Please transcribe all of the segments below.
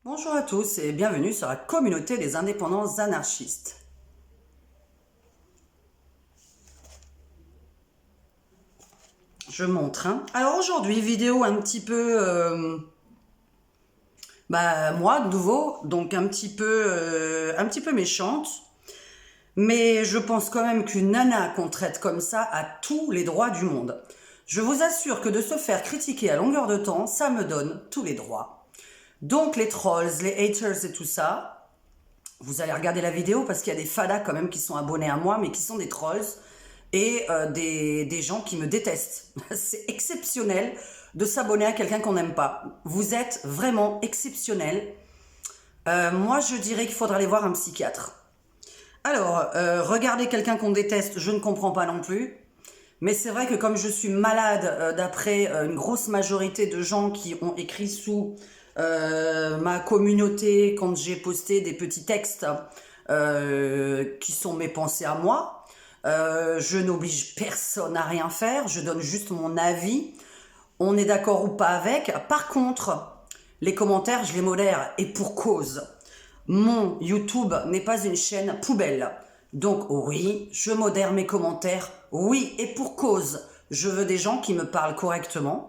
Bonjour à tous et bienvenue sur la communauté des indépendants anarchistes. Je montre. Alors aujourd'hui, vidéo un petit peu... moi, de nouveau, donc un petit peu méchante. Mais je pense quand même qu'une nana qu'on traite comme ça a tous les droits du monde. Je vous assure que de se faire critiquer à longueur de temps, ça me donne tous les droits. Donc les trolls, les haters et tout ça, vous allez regarder la vidéo parce qu'il y a des fadas quand même qui sont abonnés à moi, mais qui sont des trolls et des gens qui me détestent. C'est exceptionnel de s'abonner à quelqu'un qu'on n'aime pas. Vous êtes vraiment exceptionnel. Moi, je dirais qu'il faudra aller voir un psychiatre. Alors, regarder quelqu'un qu'on déteste, je ne comprends pas non plus. Mais c'est vrai que comme je suis malade, d'après une grosse majorité de gens qui ont écrit sous ma communauté, quand j'ai posté des petits textes qui sont mes pensées à moi, je n'oblige personne à rien faire, je donne juste mon avis. On est d'accord ou pas avec. Par contre, les commentaires, je les modère et pour cause. Mon YouTube n'est pas une chaîne poubelle. Donc oui, je modère mes commentaires. Oui, et pour cause. Je veux des gens qui me parlent correctement.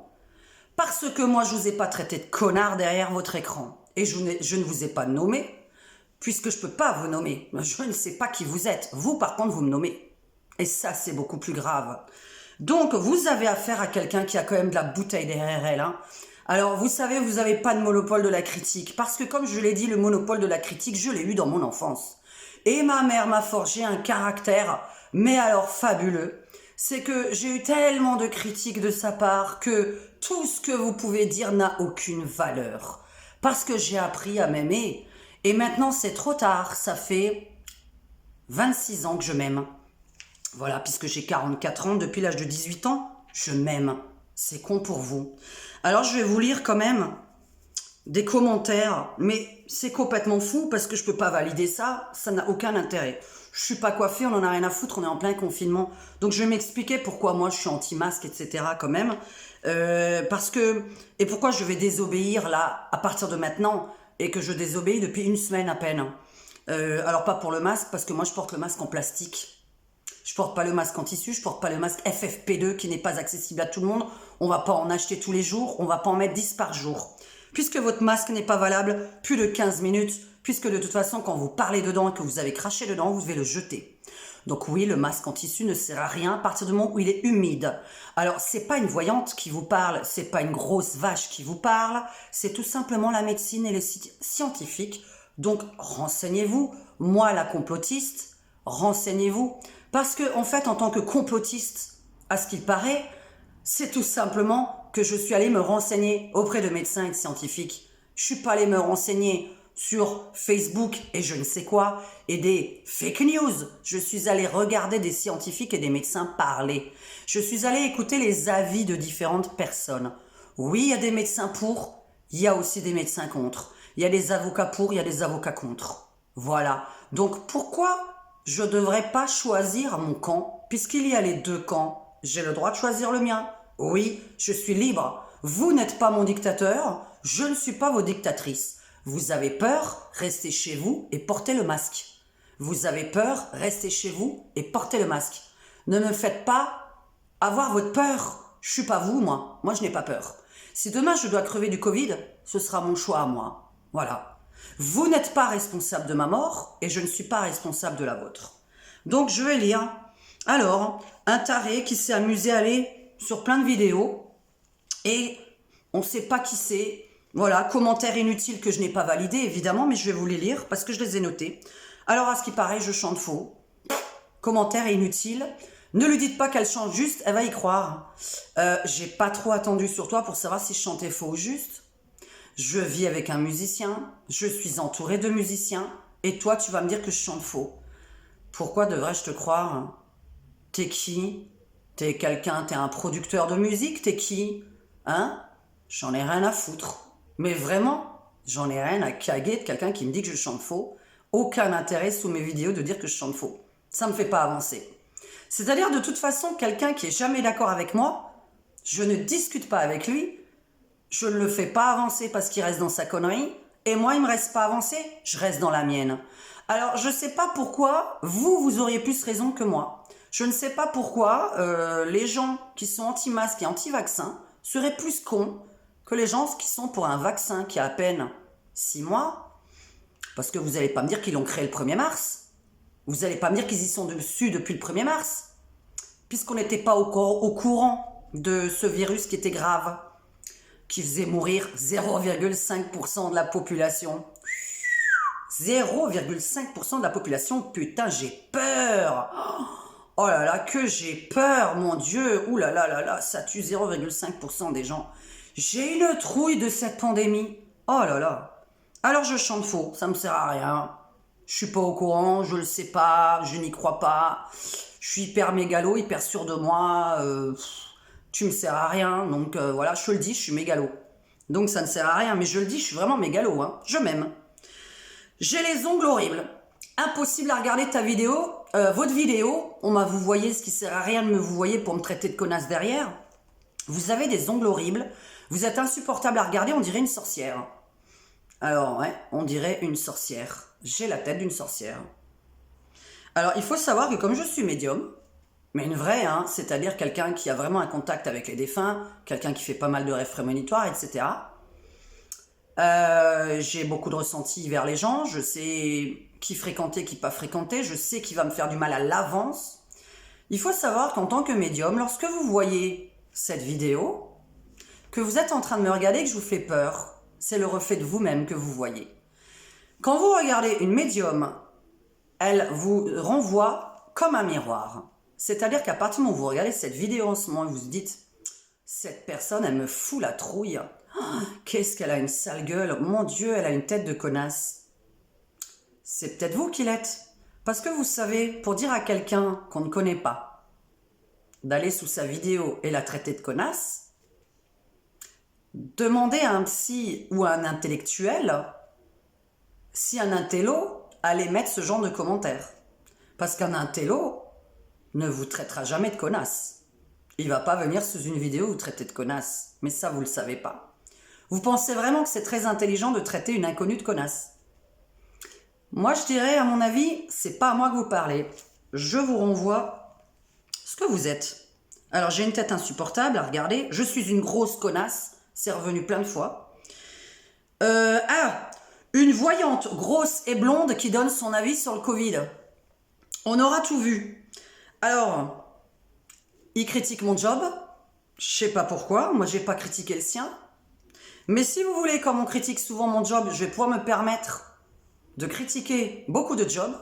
Parce que moi, je vous ai pas traité de connard derrière votre écran. Et je ne vous ai pas nommé, puisque je peux pas vous nommer. Je ne sais pas qui vous êtes. Vous, par contre, vous me nommez. Et ça, c'est beaucoup plus grave. Donc, vous avez affaire à quelqu'un qui a quand même de la bouteille derrière elle. Alors, vous savez, vous n'avez pas de monopole de la critique. Parce que, comme je l'ai dit, le monopole de la critique, je l'ai eu dans mon enfance. Et ma mère m'a forgé un caractère, mais alors fabuleux. C'est que j'ai eu tellement de critiques de sa part que tout ce que vous pouvez dire n'a aucune valeur. Parce que j'ai appris à m'aimer. Et maintenant, c'est trop tard. Ça fait 26 ans que je m'aime. Voilà, puisque j'ai 44 ans, depuis l'âge de 18 ans, je m'aime. C'est con pour vous. Alors, je vais vous lire quand même des commentaires, mais c'est complètement fou parce que je peux pas valider ça, ça n'a aucun intérêt. Je suis pas coiffée, on en a rien à foutre, on est en plein confinement. Donc, je vais m'expliquer pourquoi moi je suis anti-masque, etc. quand même. Parce que, et pourquoi je vais désobéir là, à partir de maintenant, et que je désobéis depuis une semaine à peine. Alors, pas pour le masque, parce que moi je porte le masque en plastique. Je porte pas le masque en tissu, je porte pas le masque FFP2 qui n'est pas accessible à tout le monde. On va pas en acheter tous les jours, on va pas en mettre 10 par jour. Puisque votre masque n'est pas valable plus de 15 minutes, puisque de toute façon, quand vous parlez dedans et que vous avez craché dedans, vous devez le jeter. Donc oui, le masque en tissu ne sert à rien à partir du moment où il est humide. Alors, c'est pas une voyante qui vous parle, c'est pas une grosse vache qui vous parle, c'est tout simplement la médecine et les scientifiques. Donc, renseignez-vous. Moi, la complotiste, renseignez-vous. Parce que, en fait, en tant que complotiste, à ce qu'il paraît, c'est tout simplement que je suis allée me renseigner auprès de médecins et de scientifiques. Je suis pas allée me renseigner sur Facebook et je ne sais quoi, et des fake news. Je suis allée regarder des scientifiques et des médecins parler. Je suis allée écouter les avis de différentes personnes. Oui, il y a des médecins pour, il y a aussi des médecins contre. Il y a des avocats pour, il y a des avocats contre. Voilà. Donc pourquoi je ne devrais pas choisir mon camp, puisqu'il y a les deux camps? J'ai le droit de choisir le mien. Oui, je suis libre. Vous n'êtes pas mon dictateur, je ne suis pas vos dictatrices. Vous avez peur, restez chez vous et portez le masque. Vous avez peur, restez chez vous et portez le masque. Ne me faites pas avoir votre peur. Je suis pas vous, moi. Moi, je n'ai pas peur. Si demain je dois crever du Covid, ce sera mon choix à moi. Voilà. Vous n'êtes pas responsable de ma mort et je ne suis pas responsable de la vôtre. Donc, je vais lire. Alors, un taré qui s'est amusé à aller sur plein de vidéos et on ne sait pas qui c'est. Voilà, commentaires inutiles que je n'ai pas validés, évidemment, mais je vais vous les lire parce que je les ai notés. Alors, à ce qui paraît, je chante faux. Commentaires inutiles. Ne lui dites pas qu'elle chante juste, elle va y croire. J'ai pas trop attendu sur toi pour savoir si je chantais faux ou juste. Je vis avec un musicien, je suis entourée de musiciens, et toi, tu vas me dire que je chante faux. Pourquoi devrais-je te croire? T'es qui? T'es quelqu'un, t'es un producteur de musique, t'es qui? Hein? J'en ai rien à foutre. Mais vraiment, j'en ai rien à caguer de quelqu'un qui me dit que je chante faux. Aucun intérêt sous mes vidéos de dire que je chante faux. Ça me fait pas avancer. C'est-à-dire, de toute façon, quelqu'un qui est jamais d'accord avec moi, je ne discute pas avec lui, je ne le fais pas avancer parce qu'il reste dans sa connerie, Et moi, il me reste pas avancé, je reste dans la mienne. Alors, je sais pas pourquoi vous auriez plus raison que moi. Je ne sais pas pourquoi les gens qui sont anti-masques et anti-vaccins seraient plus cons que les gens qui sont pour un vaccin qui a à peine 6 mois. Parce que vous n'allez pas me dire qu'ils l'ont créé le 1er mars. Vous n'allez pas me dire qu'ils y sont dessus depuis le 1er mars. Puisqu'on n'était pas au courant de ce virus qui était grave, qui faisait mourir 0,5% de la population. 0,5% de la population, putain, j'ai peur. Oh là là, que j'ai peur, mon Dieu. Ouh là là là là, ça tue 0,5% des gens. J'ai une trouille de cette pandémie. Oh là là. Alors je chante faux, ça me sert à rien. Je suis pas au courant, je le sais pas, je n'y crois pas. Je suis hyper mégalo, hyper sûr de moi. Tu me sers à rien, donc voilà, je te le dis, je suis mégalo. Donc ça ne sert à rien, mais je le dis, je suis vraiment mégalo, hein. Je m'aime. J'ai les ongles horribles. Impossible à regarder ta vidéo, votre vidéo. Vous voyez ce qui sert à rien de me vous voyez pour me traiter de connasse derrière. Vous avez des ongles horribles. Vous êtes insupportable à regarder, on dirait une sorcière. Alors ouais, on dirait une sorcière. J'ai la tête d'une sorcière. Alors il faut savoir que comme je suis médium, mais une vraie, hein, c'est-à-dire quelqu'un qui a vraiment un contact avec les défunts, quelqu'un qui fait pas mal de rêves prémonitoires, etc. J'ai beaucoup de ressentis vers les gens, je sais qui fréquenter, qui pas fréquenter, je sais qui va me faire du mal à l'avance. Il faut savoir qu'en tant que médium, lorsque vous voyez cette vidéo, que vous êtes en train de me regarder, que je vous fais peur, c'est le reflet de vous-même que vous voyez. Quand vous regardez une médium, elle vous renvoie comme un miroir. C'est-à-dire qu'à partir du moment où vous regardez cette vidéo en ce moment, vous vous dites « Cette personne, elle me fout la trouille. Oh, qu'est-ce qu'elle a une sale gueule. Mon Dieu, elle a une tête de connasse. » C'est peut-être vous qui l'êtes. Parce que vous savez, pour dire à quelqu'un qu'on ne connaît pas, d'aller sous sa vidéo et la traiter de connasse, demandez à un psy ou à un intellectuel si un intello allait mettre ce genre de commentaires. Parce qu'un intello ne vous traitera jamais de connasse. Il va pas venir sous une vidéo vous traiter de connasse. Mais ça, vous le savez pas. Vous pensez vraiment que c'est très intelligent de traiter une inconnue de connasse? Moi, je dirais, à mon avis, c'est pas à moi que vous parlez. Je vous renvoie ce que vous êtes. Alors, j'ai une tête insupportable à regarder. Je suis une grosse connasse. C'est revenu plein de fois. Une voyante grosse et blonde qui donne son avis sur le Covid. On aura tout vu. Alors, il critique mon job. Je sais pas pourquoi. Moi, j'ai pas critiqué le sien. Mais si vous voulez, comme on critique souvent mon job, je vais pouvoir me permettre de critiquer beaucoup de jobs.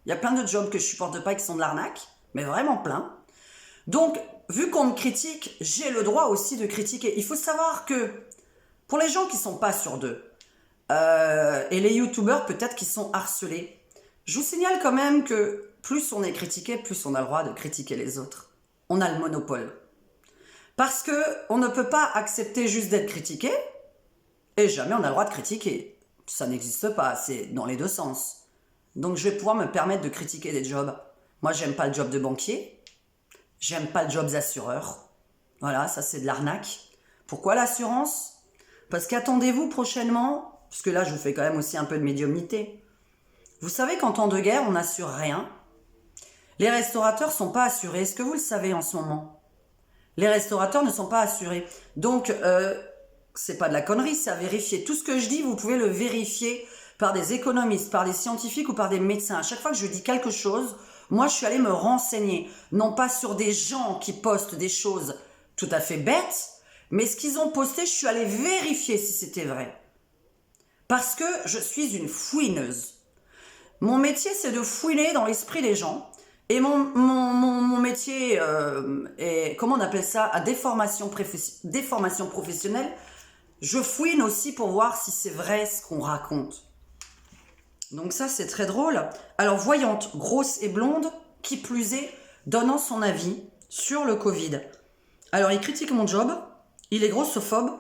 Il y a plein de jobs que je supporte pas qui sont de l'arnaque, mais vraiment plein. Donc, vu qu'on me critique, j'ai le droit aussi de critiquer. Il faut savoir que pour les gens qui sont pas sûrs d'eux, et les youtubeurs peut-être qui sont harcelés, je vous signale quand même que plus on est critiqué, plus on a le droit de critiquer les autres. On a le monopole. Parce que on ne peut pas accepter juste d'être critiqué, et jamais on a le droit de critiquer. Ça n'existe pas, c'est dans les deux sens. Donc je vais pouvoir me permettre de critiquer des jobs. Moi, j'aime pas le job de banquier, j'aime pas le job d'assureur. Voilà, ça c'est de l'arnaque. Pourquoi l'assurance? Parce qu'attendez-vous prochainement, parce que là je vous fais quand même aussi un peu de médiumnité. Vous savez qu'en temps de guerre, on n'assure rien. Les restaurateurs sont pas assurés. Est-ce que vous le savez en ce moment? Les restaurateurs ne sont pas assurés. Donc, c'est pas de la connerie, c'est à vérifier. Tout ce que je dis, vous pouvez le vérifier par des économistes, par des scientifiques ou par des médecins. À chaque fois que je dis quelque chose, moi, je suis allée me renseigner. Non pas sur des gens qui postent des choses tout à fait bêtes, mais ce qu'ils ont posté, je suis allée vérifier si c'était vrai. Parce que je suis une fouineuse. Mon métier, c'est de fouiner dans l'esprit des gens. Et mon métier est, comment on appelle ça, à déformation professionnelle. Je fouine aussi pour voir si c'est vrai ce qu'on raconte. Donc ça, c'est très drôle. Alors, voyante, grosse et blonde, qui plus est, donnant son avis sur le Covid. Alors, il critique mon job, il est grossophobe,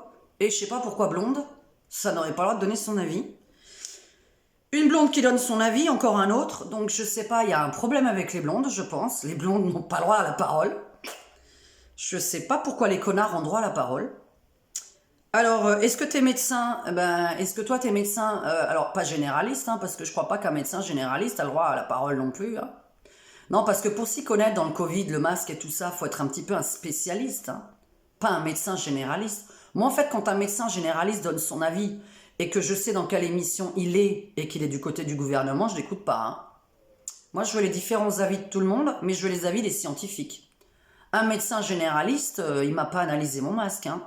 et je sais pas pourquoi blonde, ça n'aurait pas le droit de donner son avis. Une blonde qui donne son avis, encore un autre. Donc, je sais pas, il y a un problème avec les blondes, je pense. Les blondes n'ont pas le droit à la parole. Je sais pas pourquoi les connards ont droit à la parole. Alors, est-ce que tu es médecin? Est-ce que toi, tu es médecin? Alors, pas généraliste, hein, parce que je crois pas qu'un médecin généraliste a le droit à la parole non plus, hein. Non, parce que pour s'y connaître dans le Covid, le masque et tout ça, faut être un petit peu un spécialiste, hein, pas un médecin généraliste. Moi, en fait, quand un médecin généraliste donne son avis et que je sais dans quelle émission il est et qu'il est du côté du gouvernement, je l'écoute pas, hein. Moi, je veux les différents avis de tout le monde, mais je veux les avis des scientifiques. Un médecin généraliste, il m'a pas analysé mon masque, hein.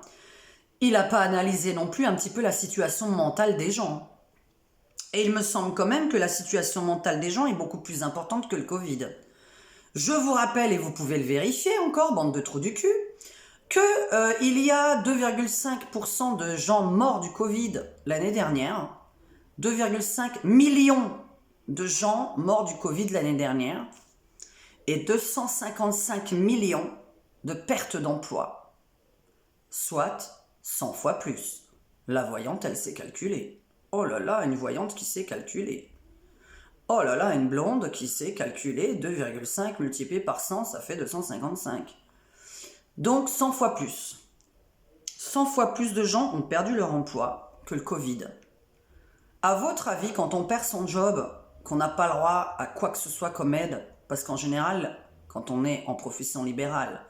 Il n'a pas analysé non plus un petit peu la situation mentale des gens. Et il me semble quand même que la situation mentale des gens est beaucoup plus importante que le Covid. Je vous rappelle, et vous pouvez le vérifier encore, bande de trous du cul, que il y a 2,5% de gens morts du Covid l'année dernière, 2,5 millions de gens morts du Covid l'année dernière, et 255 millions de pertes d'emploi, soit 100 fois plus. La voyante, elle sait calculer. Oh là là, une voyante qui sait calculer. Oh là là, une blonde qui sait calculer 2,5 multiplié par 100, ça fait 255. Donc 100 fois plus. 100 fois plus de gens ont perdu leur emploi que le Covid. À votre avis, quand on perd son job, qu'on n'a pas le droit à quoi que ce soit comme aide, parce qu'en général, quand on est en profession libérale,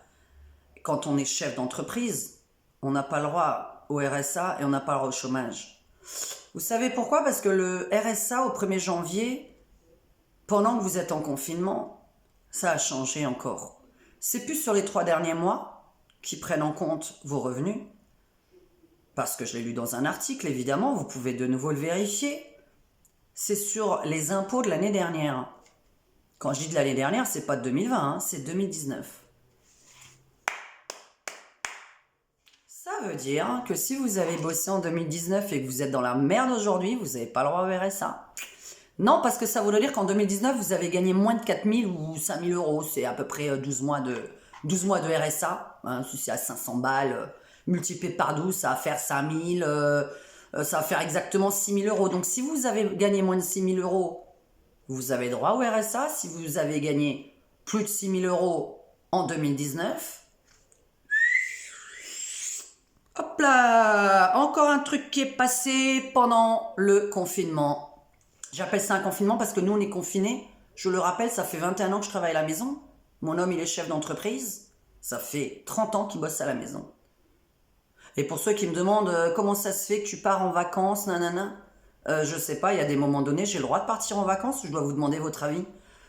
quand on est chef d'entreprise, on n'a pas le droit au RSA et on n'a pas le droit au chômage. Vous savez pourquoi? Parce que le RSA au 1er janvier, pendant que vous êtes en confinement, ça a changé encore. C'est plus sur les 3 derniers mois qui prennent en compte vos revenus, parce que je l'ai lu dans un article, évidemment, vous pouvez de nouveau le vérifier. C'est sur les impôts de l'année dernière. Quand je dis de l'année dernière, c'est pas de 2020, hein, c'est 2019. Ça veut dire que si vous avez bossé en 2019 et que vous êtes dans la merde aujourd'hui, vous n'avez pas le droit au RSA. Non, parce que ça voudrait dire qu'en 2019, vous avez gagné moins de 4 000 ou 5 000 euros. C'est à peu près 12 mois de RSA. Hein, si c'est à 500 balles, multiplié par 12, ça va faire 5 000, ça va faire exactement 6 000 euros. Donc si vous avez gagné moins de 6 000 euros, vous avez droit au RSA. Si vous avez gagné plus de 6 000 euros en 2019, hop là, encore un truc qui est passé pendant le confinement. J'appelle ça un confinement parce que nous, on est confinés. Je le rappelle, ça fait 21 ans que je travaille à la maison. Mon homme, il est chef d'entreprise. Ça fait 30 ans qu'il bosse à la maison. Et pour ceux qui me demandent comment ça se fait que tu pars en vacances, nanana, je sais pas, il y a des moments donnés, j'ai le droit de partir en vacances ou je dois vous demander votre avis?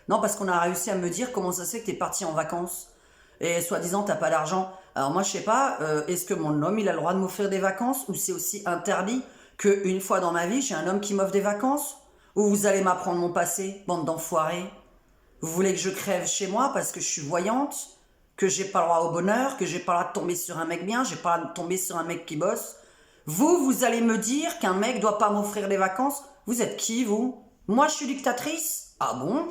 Non, parce qu'on a réussi à me dire comment ça se fait que t'es parti en vacances. Et soi-disant, t'as pas d'argent. Alors moi, je sais pas, est-ce que mon homme, il a le droit de m'offrir des vacances ou c'est aussi interdit qu'une fois dans ma vie, j'ai un homme qui m'offre des vacances? Ou vous allez m'apprendre mon passé, bande d'enfoirés? Vous voulez que je crève chez moi parce que je suis voyante? Que j'ai pas le droit au bonheur? Que j'ai pas le droit de tomber sur un mec bien? J'ai pas le droit de tomber sur un mec qui bosse? Vous allez me dire qu'un mec doit pas m'offrir des vacances? Vous êtes qui, vous? Moi, je suis dictatrice? Ah bon?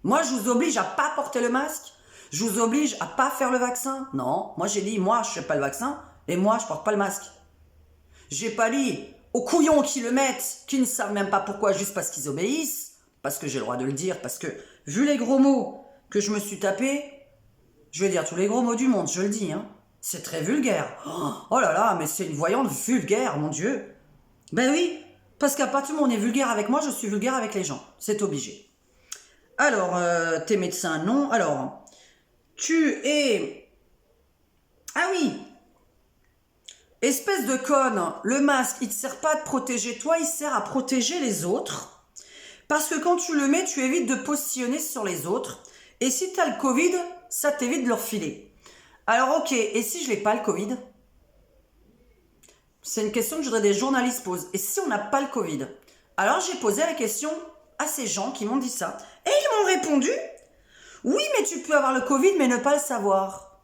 Moi, je vous oblige à pas porter le masque? Je vous oblige à pas faire le vaccin? Non, moi j'ai dit, moi je fais pas le vaccin et moi je porte pas le masque. J'ai pas dit aux couillons qui le mettent, qui ne savent même pas pourquoi, juste parce qu'ils obéissent, parce que j'ai le droit de le dire, parce que vu les gros mots que je me suis tapé, je vais dire tous les gros mots du monde, je le dis, hein. C'est très vulgaire. Oh là là, mais c'est une voyante vulgaire, mon Dieu. Ben oui, parce qu'à partir du moment où on est vulgaire avec moi, je suis vulgaire avec les gens. C'est obligé. Alors, t'es médecin, non. Alors, tu es... Ah oui, espèce de conne, le masque, il ne sert pas à te protéger toi, il sert à protéger les autres. Parce que quand tu le mets, tu évites de postillonner sur les autres. Et si tu as le Covid, ça t'évite de leur filer. Alors ok, et si je n'ai pas le Covid? C'est une question que je voudrais des journalistes posent. Et si on n'a pas le Covid? Alors j'ai posé la question à ces gens qui m'ont dit ça. Et ils m'ont répondu, oui, mais tu peux avoir le Covid, mais ne pas le savoir.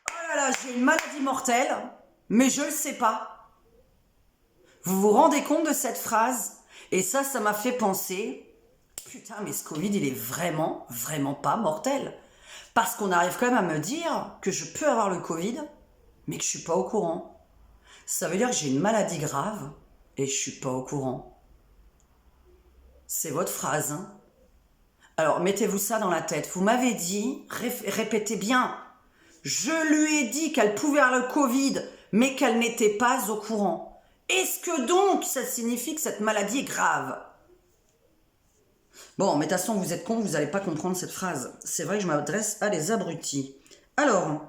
Oh là là, j'ai une maladie mortelle, mais je ne le sais pas. Vous vous rendez compte de cette phrase? Et ça m'a fait penser, putain, mais ce Covid, il est vraiment, vraiment pas mortel. Parce qu'on arrive quand même à me dire que je peux avoir le Covid, mais que je suis pas au courant. Ça veut dire que j'ai une maladie grave et je suis pas au courant. C'est votre phrase, hein? Alors, mettez-vous ça dans la tête. Vous m'avez dit, répétez bien, Je lui ai dit qu'elle pouvait avoir le Covid, mais qu'elle n'était pas au courant. Est-ce que donc ça signifie que cette maladie est grave? Bon, mais de toute façon, vous êtes cons, vous n'allez pas comprendre cette phrase. C'est vrai que je m'adresse à des abrutis. Alors,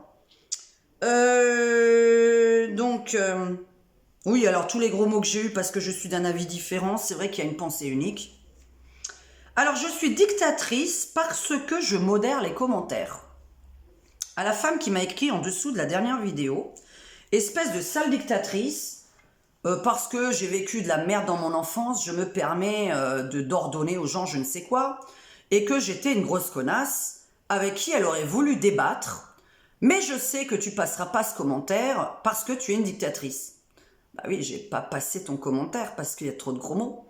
oui, alors tous les gros mots que j'ai eus parce que je suis d'un avis différent, c'est vrai qu'il y a une pensée unique. Alors, je suis dictatrice parce que je modère les commentaires. À la femme qui m'a écrit en dessous de la dernière vidéo, espèce de sale dictatrice, parce que j'ai vécu de la merde dans mon enfance, je me permets d'ordonner aux gens je ne sais quoi, et que j'étais une grosse connasse avec qui elle aurait voulu débattre, mais je sais que tu passeras pas ce commentaire parce que tu es une dictatrice. Bah oui, j'ai pas passé ton commentaire parce qu'il y a trop de gros mots.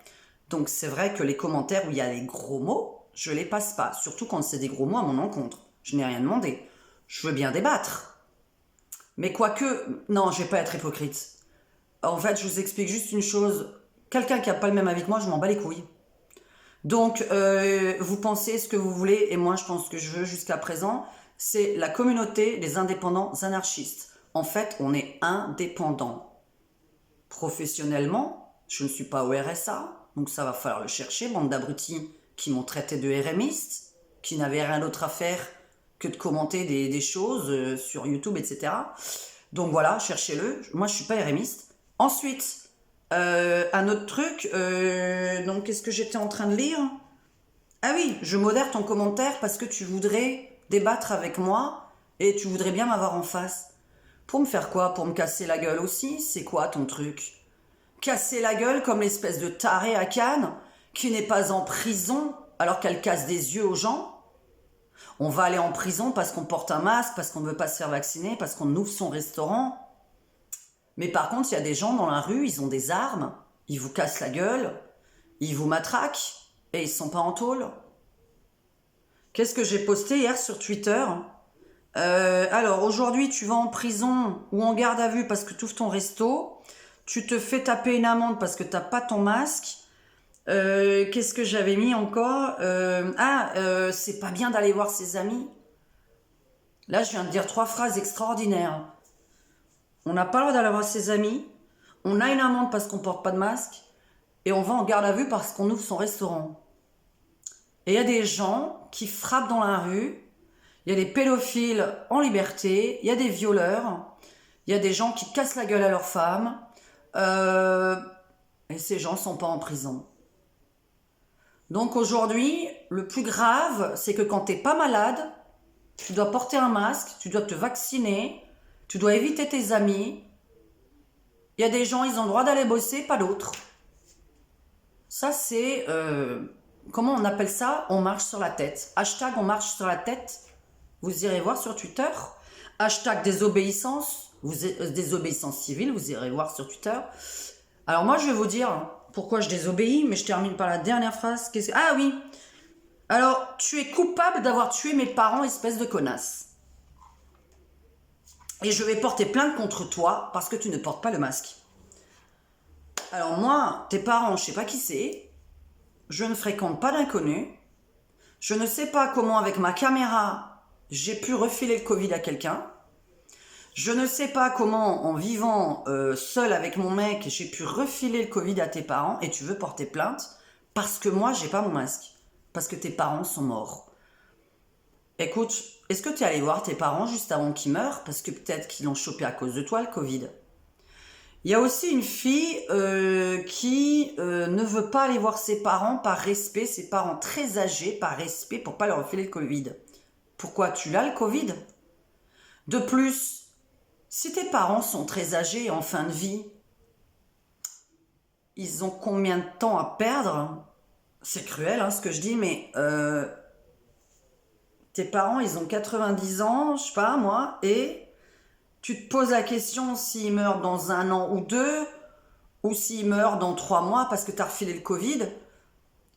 Donc c'est vrai que les commentaires où il y a les gros mots, je les passe pas, surtout quand c'est des gros mots à mon encontre. Je n'ai rien demandé. Je veux bien débattre. Mais quoique, non, je vais pas être hypocrite. En fait, je vous explique juste une chose. Quelqu'un qui n'a pas le même avis que moi, je m'en bats les couilles. Donc, vous pensez ce que vous voulez, et moi, je pense que je veux jusqu'à présent, c'est la communauté des indépendants anarchistes. En fait, on est indépendants. Professionnellement, je ne suis pas au RSA, donc ça va falloir le chercher, bande d'abrutis qui m'ont traité de RMiste, qui n'avaient rien d'autre à faire que de commenter des choses sur YouTube, etc. Donc voilà, cherchez-le. Moi, je suis pas RMiste. Ensuite, un autre truc. Donc, qu'est-ce que j'étais en train de lire? Ah oui, je modère ton commentaire parce que tu voudrais débattre avec moi et tu voudrais bien m'avoir en face. Pour me faire quoi? Pour me casser la gueule aussi? C'est quoi ton truc? Casser la gueule comme l'espèce de taré à Cannes qui n'est pas en prison alors qu'elle casse des yeux aux gens? On va aller en prison parce qu'on porte un masque, parce qu'on ne veut pas se faire vacciner, parce qu'on ouvre son restaurant. Mais par contre, il y a des gens dans la rue, ils ont des armes, ils vous cassent la gueule, ils vous matraquent et ils ne sont pas en tôle. Qu'est-ce que j'ai posté hier sur Twitter? Alors, aujourd'hui, tu vas en prison ou en garde à vue parce que tu ouvres ton resto, tu te fais taper une amende parce que tu n'as pas ton masque. Qu'est-ce que j'avais mis encore? C'est pas bien d'aller voir ses amis. Là, je viens de dire 3 phrases extraordinaires. On n'a pas le droit d'aller voir ses amis, on a une amende parce qu'on porte pas de masque, et on va en garde à vue parce qu'on ouvre son restaurant. Et il y a des gens qui frappent dans la rue, il y a des pédophiles en liberté, il y a des violeurs, il y a des gens qui cassent la gueule à leurs femmes, et ces gens sont pas en prison. Donc aujourd'hui, le plus grave, c'est que quand t'es pas malade, tu dois porter un masque, tu dois te vacciner, tu dois éviter tes amis. Il y a des gens, ils ont le droit d'aller bosser, pas d'autres. Ça, c'est... comment on appelle ça? On marche sur la tête. Hashtag on marche sur la tête. Vous irez voir sur Twitter. Hashtag désobéissance. Désobéissance civile, vous irez voir sur Twitter. Alors moi, je vais vous dire pourquoi je désobéis, mais je termine par la dernière phrase. Ah oui. Alors, tu es coupable d'avoir tué mes parents, espèce de connasse. Et je vais porter plainte contre toi parce que tu ne portes pas le masque. Alors moi, tes parents, je ne sais pas qui c'est. Je ne fréquente pas d'inconnus. Je ne sais pas comment, avec ma caméra, j'ai pu refiler le Covid à quelqu'un. Je ne sais pas comment, en vivant seule avec mon mec, j'ai pu refiler le Covid à tes parents et tu veux porter plainte parce que moi, j'ai pas mon masque. Parce que tes parents sont morts. Écoute, est-ce que tu es allé voir tes parents juste avant qu'ils meurent? Parce que peut-être qu'ils l'ont chopé à cause de toi, le Covid. Il y a aussi une fille qui ne veut pas aller voir ses parents par respect, ses parents très âgés, par respect pour pas leur refiler le Covid. Pourquoi? Tu l'as le Covid? De plus, si tes parents sont très âgés en fin de vie, ils ont combien de temps à perdre? C'est cruel ce que je dis, mais tes parents, ils ont 90 ans, je sais pas moi, et tu te poses la question s'ils meurent dans 1 an ou 2, ou s'ils meurent dans 3 mois parce que tu as refilé le Covid.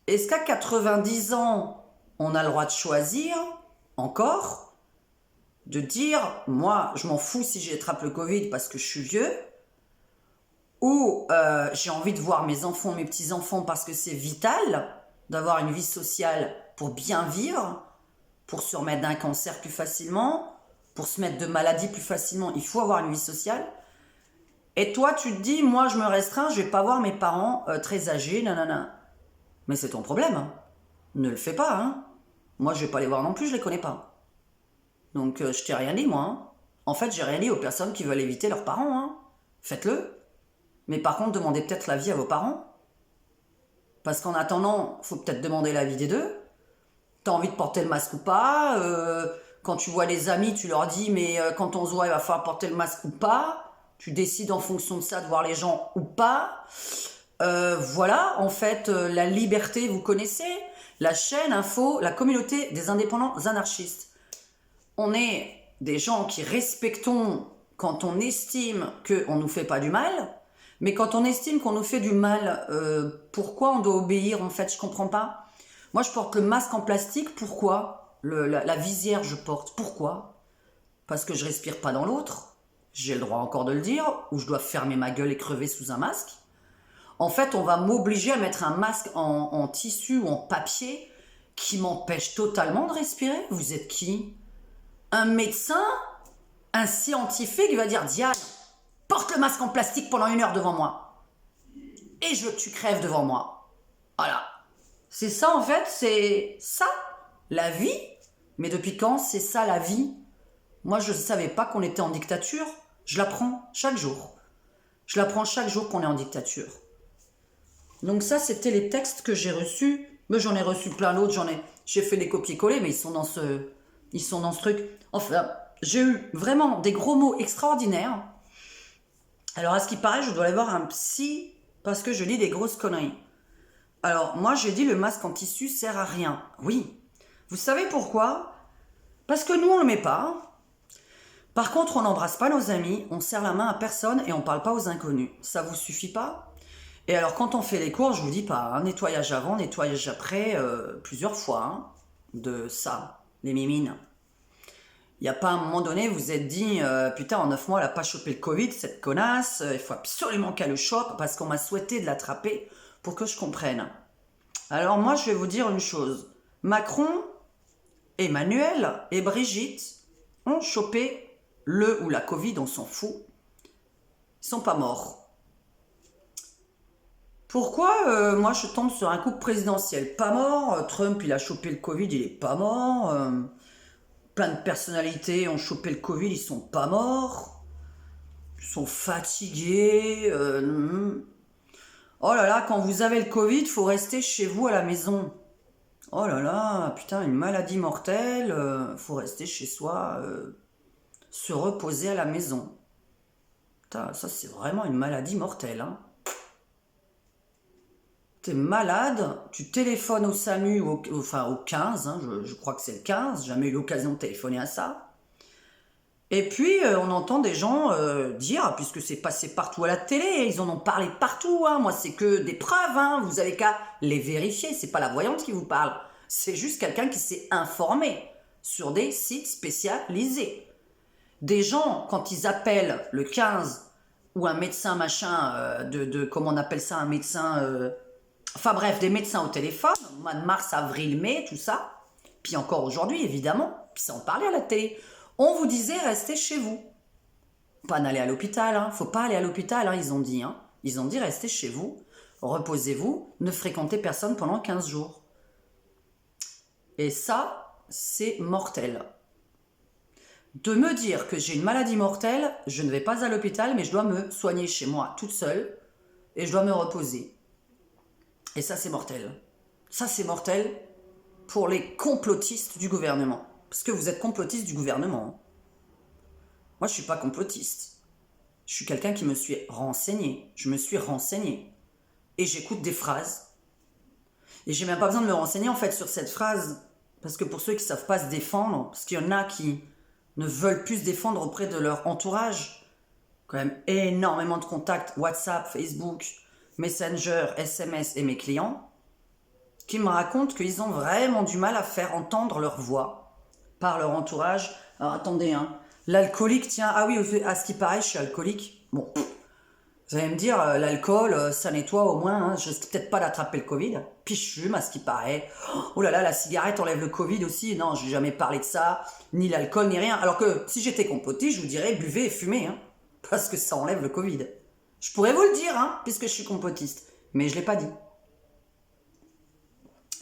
Est-ce qu'à 90 ans, on a le droit de choisir, encore, de dire, moi, je m'en fous si j'attrape le Covid parce que je suis vieux, ou j'ai envie de voir mes enfants, mes petits-enfants parce que c'est vital d'avoir une vie sociale pour bien vivre, pour se remettre d'un cancer plus facilement, pour se mettre de maladie plus facilement. Il faut avoir une vie sociale. Et toi, tu te dis, moi, je me restreins, je vais pas voir mes parents très âgés, nanana. Mais c'est ton problème. Hein. Ne le fais pas. Hein. Moi, je vais pas les voir non plus, je les connais pas. Donc, je t'ai rien dit, moi. Hein. En fait, j'ai rien dit aux personnes qui veulent éviter leurs parents. Hein. Faites-le. Mais par contre, demandez peut-être l'avis à vos parents. Parce qu'en attendant, faut peut-être demander l'avis des deux. T'as envie de porter le masque ou pas quand tu vois les amis, tu leur dis, mais quand on se voit, il va falloir porter le masque ou pas. Tu décides en fonction de ça de voir les gens ou pas. Voilà, en fait, la liberté, vous connaissez. La chaîne info, la communauté des indépendants anarchistes. On est des gens qui respectons quand on estime qu'on ne nous fait pas du mal. Mais quand on estime qu'on nous fait du mal, pourquoi on doit obéir, en fait, je comprends pas. Moi, je porte le masque en plastique, pourquoi la visière, je porte, pourquoi? Parce que je respire pas dans l'autre, j'ai le droit encore de le dire, ou je dois fermer ma gueule et crever sous un masque. En fait, on va m'obliger à mettre un masque en tissu ou en papier qui m'empêche totalement de respirer. Vous êtes qui? Un médecin? Un scientifique va dire, Diane, porte le masque en plastique pendant 1 heure devant moi. Et je veux que tu crèves devant moi. Voilà. C'est ça en fait, c'est ça, la vie. Mais depuis quand c'est ça la vie? Moi je ne savais pas qu'on était en dictature, je l'apprends chaque jour. Je l'apprends chaque jour qu'on est en dictature. Donc ça c'était les textes que j'ai reçus, mais j'en ai reçu plein d'autres, j'ai fait des copier-coller, mais ils sont dans ce truc. Enfin, j'ai eu vraiment des gros mots extraordinaires. Alors à ce qui paraît, je dois aller voir un psy parce que je lis des grosses conneries. Alors, moi, j'ai dit le masque en tissu sert à rien. Oui. Vous savez pourquoi? Parce que nous, on ne le met pas. Par contre, on n'embrasse pas nos amis, on serre la main à personne et on ne parle pas aux inconnus. Ça vous suffit pas? Et alors, quand on fait les cours, je vous dis pas, hein, nettoyage avant, nettoyage après, plusieurs fois, hein, de ça, les mimines. Il n'y a pas un moment donné, vous vous êtes dit, putain, en 9 mois, elle n'a pas chopé le Covid, cette connasse, il faut absolument qu'elle le chope parce qu'on m'a souhaité de l'attraper pour que je comprenne. Alors moi, je vais vous dire une chose. Macron, Emmanuel et Brigitte ont chopé le ou la Covid, on s'en fout. Ils sont pas morts. Pourquoi moi je tombe sur un couple présidentiel pas mort? Trump, il a chopé le Covid, il est pas mort. Plein de personnalités ont chopé le Covid, ils sont pas morts. Ils sont fatigués. Oh là là, quand vous avez le Covid, il faut rester chez vous à la maison. Oh là là, putain, une maladie mortelle, faut rester chez soi, se reposer à la maison. Putain, ça c'est vraiment une maladie mortelle. Hein. T'es malade, tu téléphones au SAMU, au 15, hein, je crois que c'est le 15, j'ai jamais eu l'occasion de téléphoner à ça. Et puis, on entend des gens dire, puisque c'est passé partout à la télé, ils en ont parlé partout, hein, moi c'est que des preuves, hein, vous avez qu'à les vérifier, c'est pas la voyante qui vous parle, c'est juste quelqu'un qui s'est informé sur des sites spécialisés. Des gens, quand ils appellent le 15 ou un médecin machin, comment on appelle ça, un médecin, enfin bref, des médecins au téléphone, au mois de mars, avril, mai, tout ça, puis encore aujourd'hui évidemment, puis ça en parlait à la télé. On vous disait restez chez vous. Pas d'aller à l'hôpital, hein. Faut pas aller à l'hôpital, hein, ils ont dit. Hein. Ils ont dit restez chez vous, reposez-vous, ne fréquentez personne pendant 15 jours. Et ça, c'est mortel. De me dire que j'ai une maladie mortelle, je ne vais pas à l'hôpital, mais je dois me soigner chez moi toute seule et je dois me reposer. Et ça, c'est mortel. Ça, c'est mortel pour les complotistes du gouvernement. Parce que vous êtes complotiste du gouvernement. Moi, je ne suis pas complotiste. Je suis quelqu'un qui me suis renseigné. Je me suis renseigné. Et j'écoute des phrases. Et j'ai même pas besoin de me renseigner, en fait, sur cette phrase. Parce que pour ceux qui ne savent pas se défendre, parce qu'il y en a qui ne veulent plus se défendre auprès de leur entourage, quand même énormément de contacts, WhatsApp, Facebook, Messenger, SMS et mes clients, qui me racontent qu'ils ont vraiment du mal à faire entendre leur voix par leur entourage. Alors attendez, hein, l'alcoolique, tiens, ah oui, à ce qui paraît, je suis alcoolique. Bon, Vous allez me dire, l'alcool, ça nettoie au moins, hein, je risque peut-être pas d'attraper le Covid. Puis je fume, à ce qui paraît. Oh là là, la cigarette enlève le Covid aussi. Non, j'ai jamais parlé de ça, ni l'alcool, ni rien. Alors que si j'étais complotiste, je vous dirais, buvez et fumez, hein, parce que ça enlève le Covid. Je pourrais vous le dire, hein, puisque je suis complotiste. Mais je l'ai pas dit.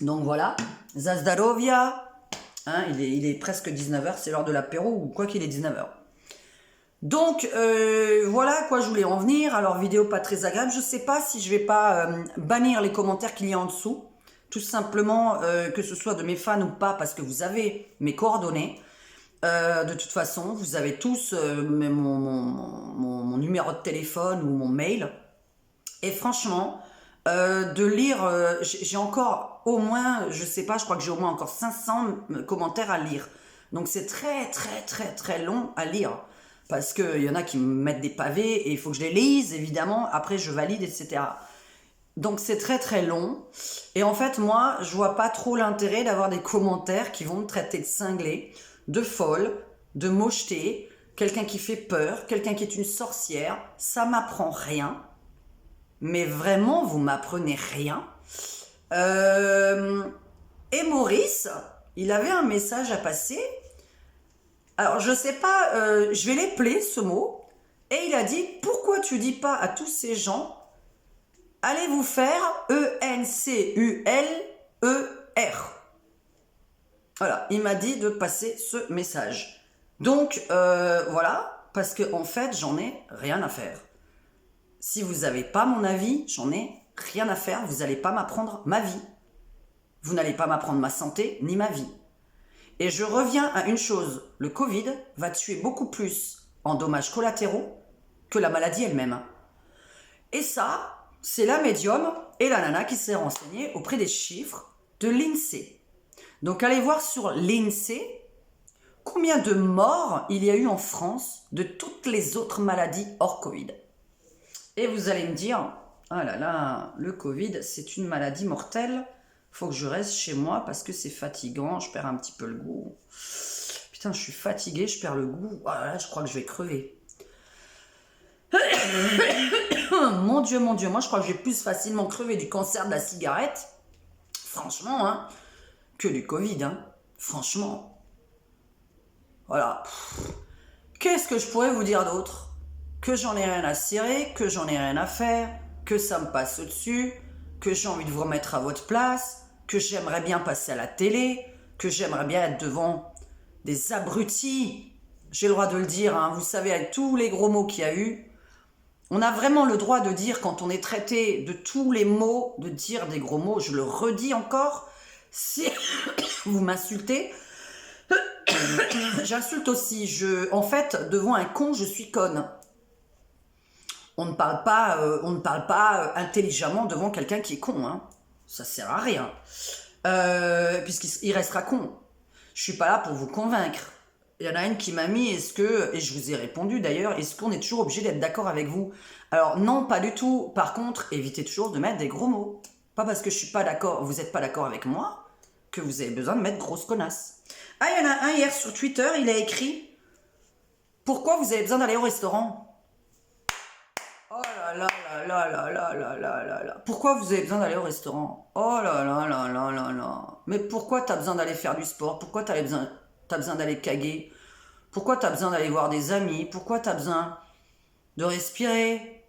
Donc voilà, Zazdarovia, hein, il est presque 19h, c'est l'heure de l'apéro, ou quoi qu'il est 19h. Donc voilà à quoi je voulais en venir. Alors vidéo pas très agréable, je sais pas si je vais pas bannir les commentaires qu'il y a en dessous, tout simplement que ce soit de mes fans ou pas, parce que vous avez mes coordonnées. De toute façon, vous avez tous mon numéro de téléphone ou mon mail. Et franchement, de lire, j'ai encore au moins, je sais pas, je crois que j'ai au moins encore 500 commentaires à lire. Donc c'est très très très très long à lire. Parce qu'il y en a qui me mettent des pavés et il faut que je les lise, évidemment. Après, je valide, etc. Donc, c'est très, très long. Et en fait, moi, je vois pas trop l'intérêt d'avoir des commentaires qui vont me traiter de cinglée, de folle, de mocheté, quelqu'un qui fait peur, quelqu'un qui est une sorcière. Ça m'apprend rien. Mais vraiment, vous m'apprenez rien. Et Maurice, il avait un message à passer. Alors, je sais pas, je vais l'épeler ce mot. Et il a dit, pourquoi tu dis pas à tous ces gens, allez vous faire ENCULER. Voilà, il m'a dit de passer ce message. Donc, voilà, parce que en fait, j'en ai rien à faire. Si vous n'avez pas mon avis, j'en ai rien à faire. Vous n'allez pas m'apprendre ma vie. Vous n'allez pas m'apprendre ma santé ni ma vie. Et je reviens à une chose, le Covid va tuer beaucoup plus en dommages collatéraux que la maladie elle-même. Et ça, c'est la médium et la nana qui s'est renseignée auprès des chiffres de l'INSEE. Donc allez voir sur l'INSEE combien de morts il y a eu en France de toutes les autres maladies hors Covid. Et vous allez me dire, ah là là, le Covid c'est une maladie mortelle. Faut que je reste chez moi parce que c'est fatigant, je perds un petit peu le goût. Putain, je suis fatiguée, je perds le goût. Voilà, je crois que je vais crever. Mon Dieu, moi je crois que j'ai plus facilement crevé du cancer de la cigarette, franchement, hein, que du Covid, hein. Franchement. Voilà. Qu'est-ce que je pourrais vous dire d'autre? Que j'en ai rien à cirer, que j'en ai rien à faire, que ça me passe au-dessus, que j'ai envie de vous remettre à votre place, que j'aimerais bien passer à la télé, que j'aimerais bien être devant des abrutis. J'ai le droit de le dire, hein. Vous savez, avec tous les gros mots qu'il y a eu, on a vraiment le droit de dire, quand on est traité de tous les mots, de dire des gros mots. Je le redis encore, si vous m'insultez, j'insulte aussi. En fait, devant un con, je suis conne. On ne parle pas intelligemment devant quelqu'un qui est con, hein. Ça sert à rien. Puisqu'il restera con. Je suis pas là pour vous convaincre. Il y en a une qui m'a mis, et je vous ai répondu d'ailleurs, est-ce qu'on est toujours obligé d'être d'accord avec vous? Alors non, pas du tout. Par contre, évitez toujours de mettre des gros mots. Pas parce que je suis pas d'accord, vous n'êtes pas d'accord avec moi, que vous avez besoin de mettre grosse connasse. Ah, il y en a un hier sur Twitter, il a écrit « Pourquoi vous avez besoin d'aller au restaurant ?» Oh là là là là là là là là là là. Pourquoi vous avez besoin d'aller au restaurant? Oh là là là là là là. Mais pourquoi t'as besoin d'aller faire du sport? Pourquoi t'as besoin d'aller caguer? Pourquoi t'as besoin d'aller voir des amis? Pourquoi t'as besoin de respirer?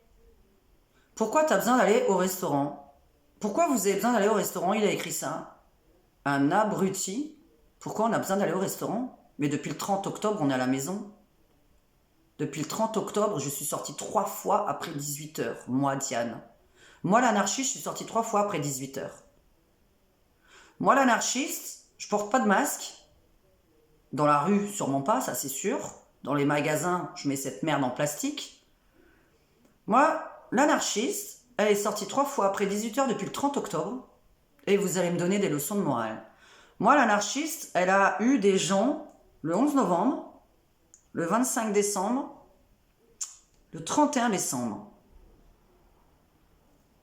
Pourquoi t'as besoin d'aller au restaurant? Pourquoi vous avez besoin d'aller au restaurant? Il a écrit ça. Un abruti. Pourquoi on a besoin d'aller au restaurant? Mais depuis le 30 octobre, on est à la maison. Depuis le 30 octobre, je suis sortie 3 fois après 18h. Moi, Diane. Moi, l'anarchiste, je suis sortie 3 fois après 18h. Moi, l'anarchiste, je porte pas de masque. Dans la rue, sûrement pas, ça c'est sûr. Dans les magasins, je mets cette merde en plastique. Moi, l'anarchiste, elle est sortie 3 fois après 18h depuis le 30 octobre. Et vous allez me donner des leçons de morale. Moi, l'anarchiste, elle a eu des gens le 11 novembre, le 25 décembre, le 31 décembre.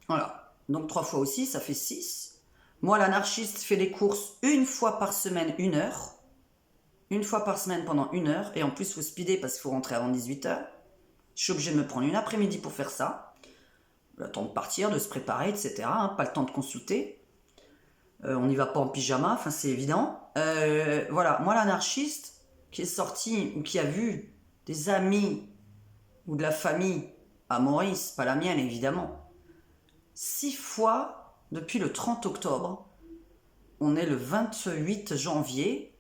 Voilà. Donc 3 fois aussi, ça fait 6. Moi, l'anarchiste, fait des courses 1 fois par semaine, 1 heure. 1 fois par semaine pendant 1 heure. Et en plus, il faut speeder parce qu'il faut rentrer avant 18h. Je suis obligée de me prendre une après-midi pour faire ça. Le temps de partir, de se préparer, etc. Hein, pas le temps de consulter. On n'y va pas en pyjama, enfin c'est évident. Voilà, moi l'anarchiste qui est sorti ou qui a vu des amis ou de la famille à Maurice, pas la mienne évidemment, 6 fois depuis le 30 octobre, on est le 28 janvier,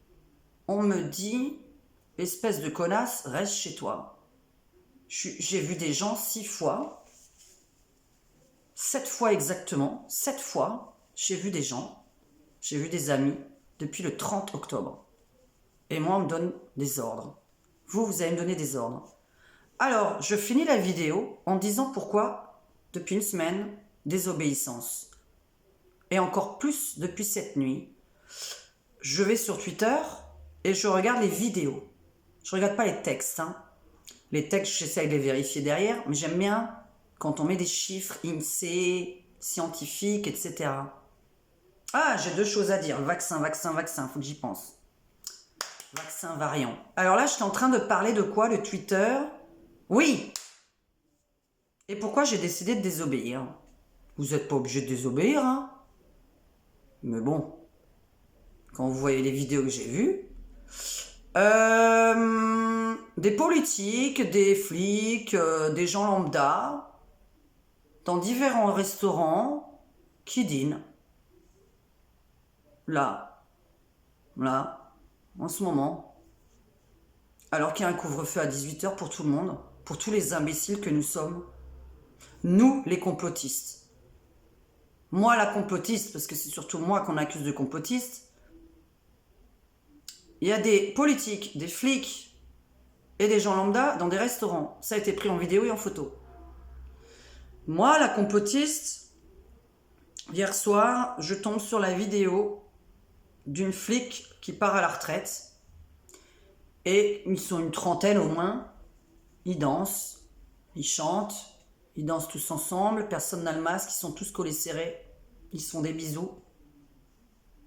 on me dit, espèce de connasse, reste chez toi. J'ai vu des gens 6 fois, 7 fois exactement, 7 fois, j'ai vu des gens, j'ai vu des amis depuis le 30 octobre. Et moi, on me donne des ordres. Vous allez me donner des ordres. Alors, je finis la vidéo en disant pourquoi, depuis une semaine, désobéissance. Et encore plus depuis cette nuit. Je vais sur Twitter et je regarde les vidéos. Je regarde pas les textes. Hein. Les textes, j'essaye de les vérifier derrière, mais j'aime bien quand on met des chiffres INSEE, scientifiques, etc. Ah, j'ai 2 choses à dire. Vaccin, faut que j'y pense. Vaccin variant. Alors là, j'étais en train de parler de quoi? De Twitter. Oui. Et pourquoi j'ai décidé de désobéir? Vous n'êtes pas obligé de désobéir, hein? Mais bon, quand vous voyez les vidéos que j'ai vues, des politiques, des flics, des gens lambda, dans différents restaurants, qui dînent. Là, en ce moment, alors qu'il y a un couvre-feu à 18h pour tout le monde, pour tous les imbéciles que nous sommes, nous les complotistes. Moi la complotiste, parce que c'est surtout moi qu'on accuse de complotiste, il y a des politiques, des flics et des gens lambda dans des restaurants. Ça a été pris en vidéo et en photo. Moi la complotiste, hier soir, je tombe sur la vidéo d'une flic qui part à la retraite et ils sont une trentaine au moins, ils dansent, ils chantent, ils dansent tous ensemble, personne n'a le masque, ils sont tous collés serrés, ils se font des bisous.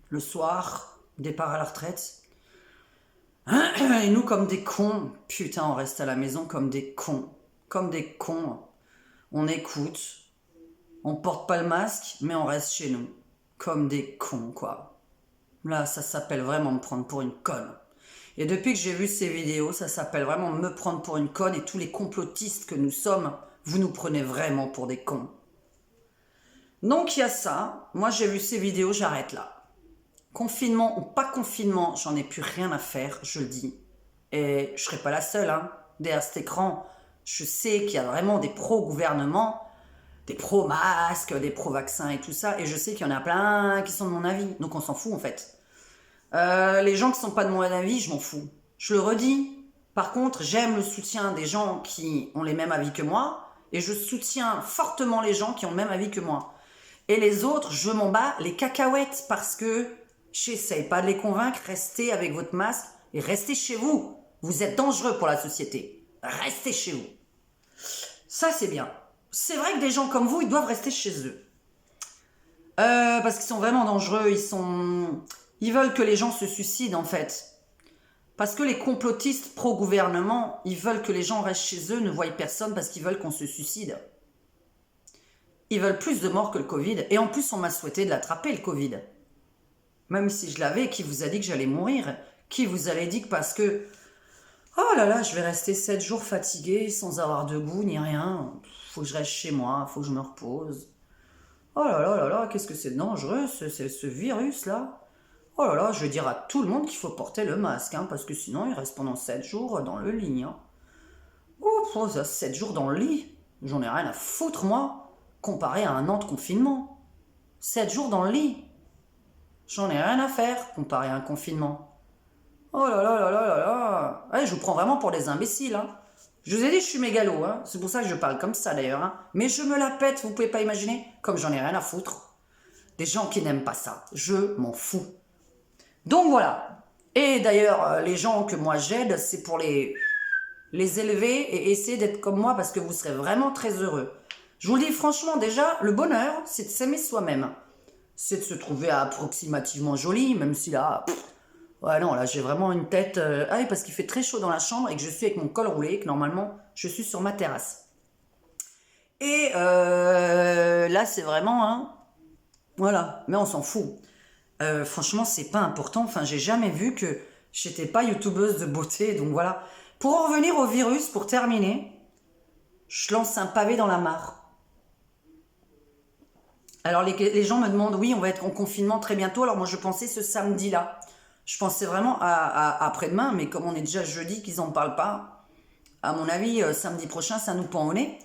Le soir, départ à la retraite. Et nous comme des cons, putain on reste à la maison comme des cons, on écoute, on porte pas le masque mais on reste chez nous, comme des cons quoi. Là ça s'appelle vraiment me prendre pour une conne. Et depuis que j'ai vu ces vidéos, ça s'appelle vraiment me prendre pour une conne et tous les complotistes que nous sommes, vous nous prenez vraiment pour des cons. Donc il y a ça, moi j'ai vu ces vidéos, j'arrête là. Confinement ou pas confinement, j'en ai plus rien à faire, je le dis. Et je serai pas la seule, hein. Derrière cet écran, je sais qu'il y a vraiment des pro-gouvernement, des pro-masques, des pro-vaccins et tout ça, et je sais qu'il y en a plein qui sont de mon avis, donc on s'en fout en fait. Les gens qui sont pas de mon avis, je m'en fous. Je le redis. Par contre, j'aime le soutien des gens qui ont les mêmes avis que moi, et je soutiens fortement les gens qui ont le même avis que moi. Et les autres, je m'en bats les cacahuètes parce que j'essaye pas de les convaincre, restez avec votre masque et restez chez vous. Vous êtes dangereux pour la société. Restez chez vous. Ça, c'est bien. C'est vrai que des gens comme vous, ils doivent rester chez eux. Parce qu'ils sont vraiment dangereux, ils veulent que les gens se suicident en fait. Parce que les complotistes pro-gouvernement, ils veulent que les gens restent chez eux, ne voient personne parce qu'ils veulent qu'on se suicide. Ils veulent plus de morts que le Covid. Et en plus, on m'a souhaité de l'attraper, le Covid. Même si je l'avais, qui vous a dit que j'allais mourir? Qui vous a dit que parce que... Oh là là, je vais rester 7 jours fatiguée, sans avoir de goût ni rien. Faut que je reste chez moi, faut que je me repose. Oh là là là là, qu'est-ce que c'est dangereux, ce virus-là. Oh là là, je vais dire à tout le monde qu'il faut porter le masque, hein, parce que sinon, il reste pendant 7 jours dans le lit. Hein. Oh, 7 jours dans le lit, j'en ai rien à foutre, moi, comparé à un an de confinement. 7 jours dans le lit. J'en ai rien à faire comparé à un confinement. Oh là là là là là là. Ouais, je vous prends vraiment pour des imbéciles. Hein. Je vous ai dit, je suis mégalo. Hein. C'est pour ça que je parle comme ça d'ailleurs. Hein. Mais je me la pète, vous pouvez pas imaginer. Comme j'en ai rien à foutre. Des gens qui n'aiment pas ça. Je m'en fous. Donc voilà. Et d'ailleurs, les gens que moi j'aide, c'est pour les élever et essayer d'être comme moi parce que vous serez vraiment très heureux. Je vous le dis franchement, déjà, le bonheur, c'est de s'aimer soi-même. C'est de se trouver approximativement jolie, même si là... ouais, non, là, j'ai vraiment une tête... Ah oui, parce qu'il fait très chaud dans la chambre et que je suis avec mon col roulé, que normalement, je suis sur ma terrasse. Et là, c'est vraiment un... Voilà, mais on s'en fout. Franchement, c'est pas important. Enfin, j'ai jamais vu que j'étais pas youtubeuse de beauté, donc voilà. Pour en revenir au virus, pour terminer, je lance un pavé dans la mare. Alors les gens me demandent, oui, on va être en confinement très bientôt. Alors moi, je pensais ce samedi-là. Je pensais vraiment à après-demain, mais comme on est déjà jeudi, qu'ils en parlent pas, à mon avis, samedi prochain, ça nous pend au nez.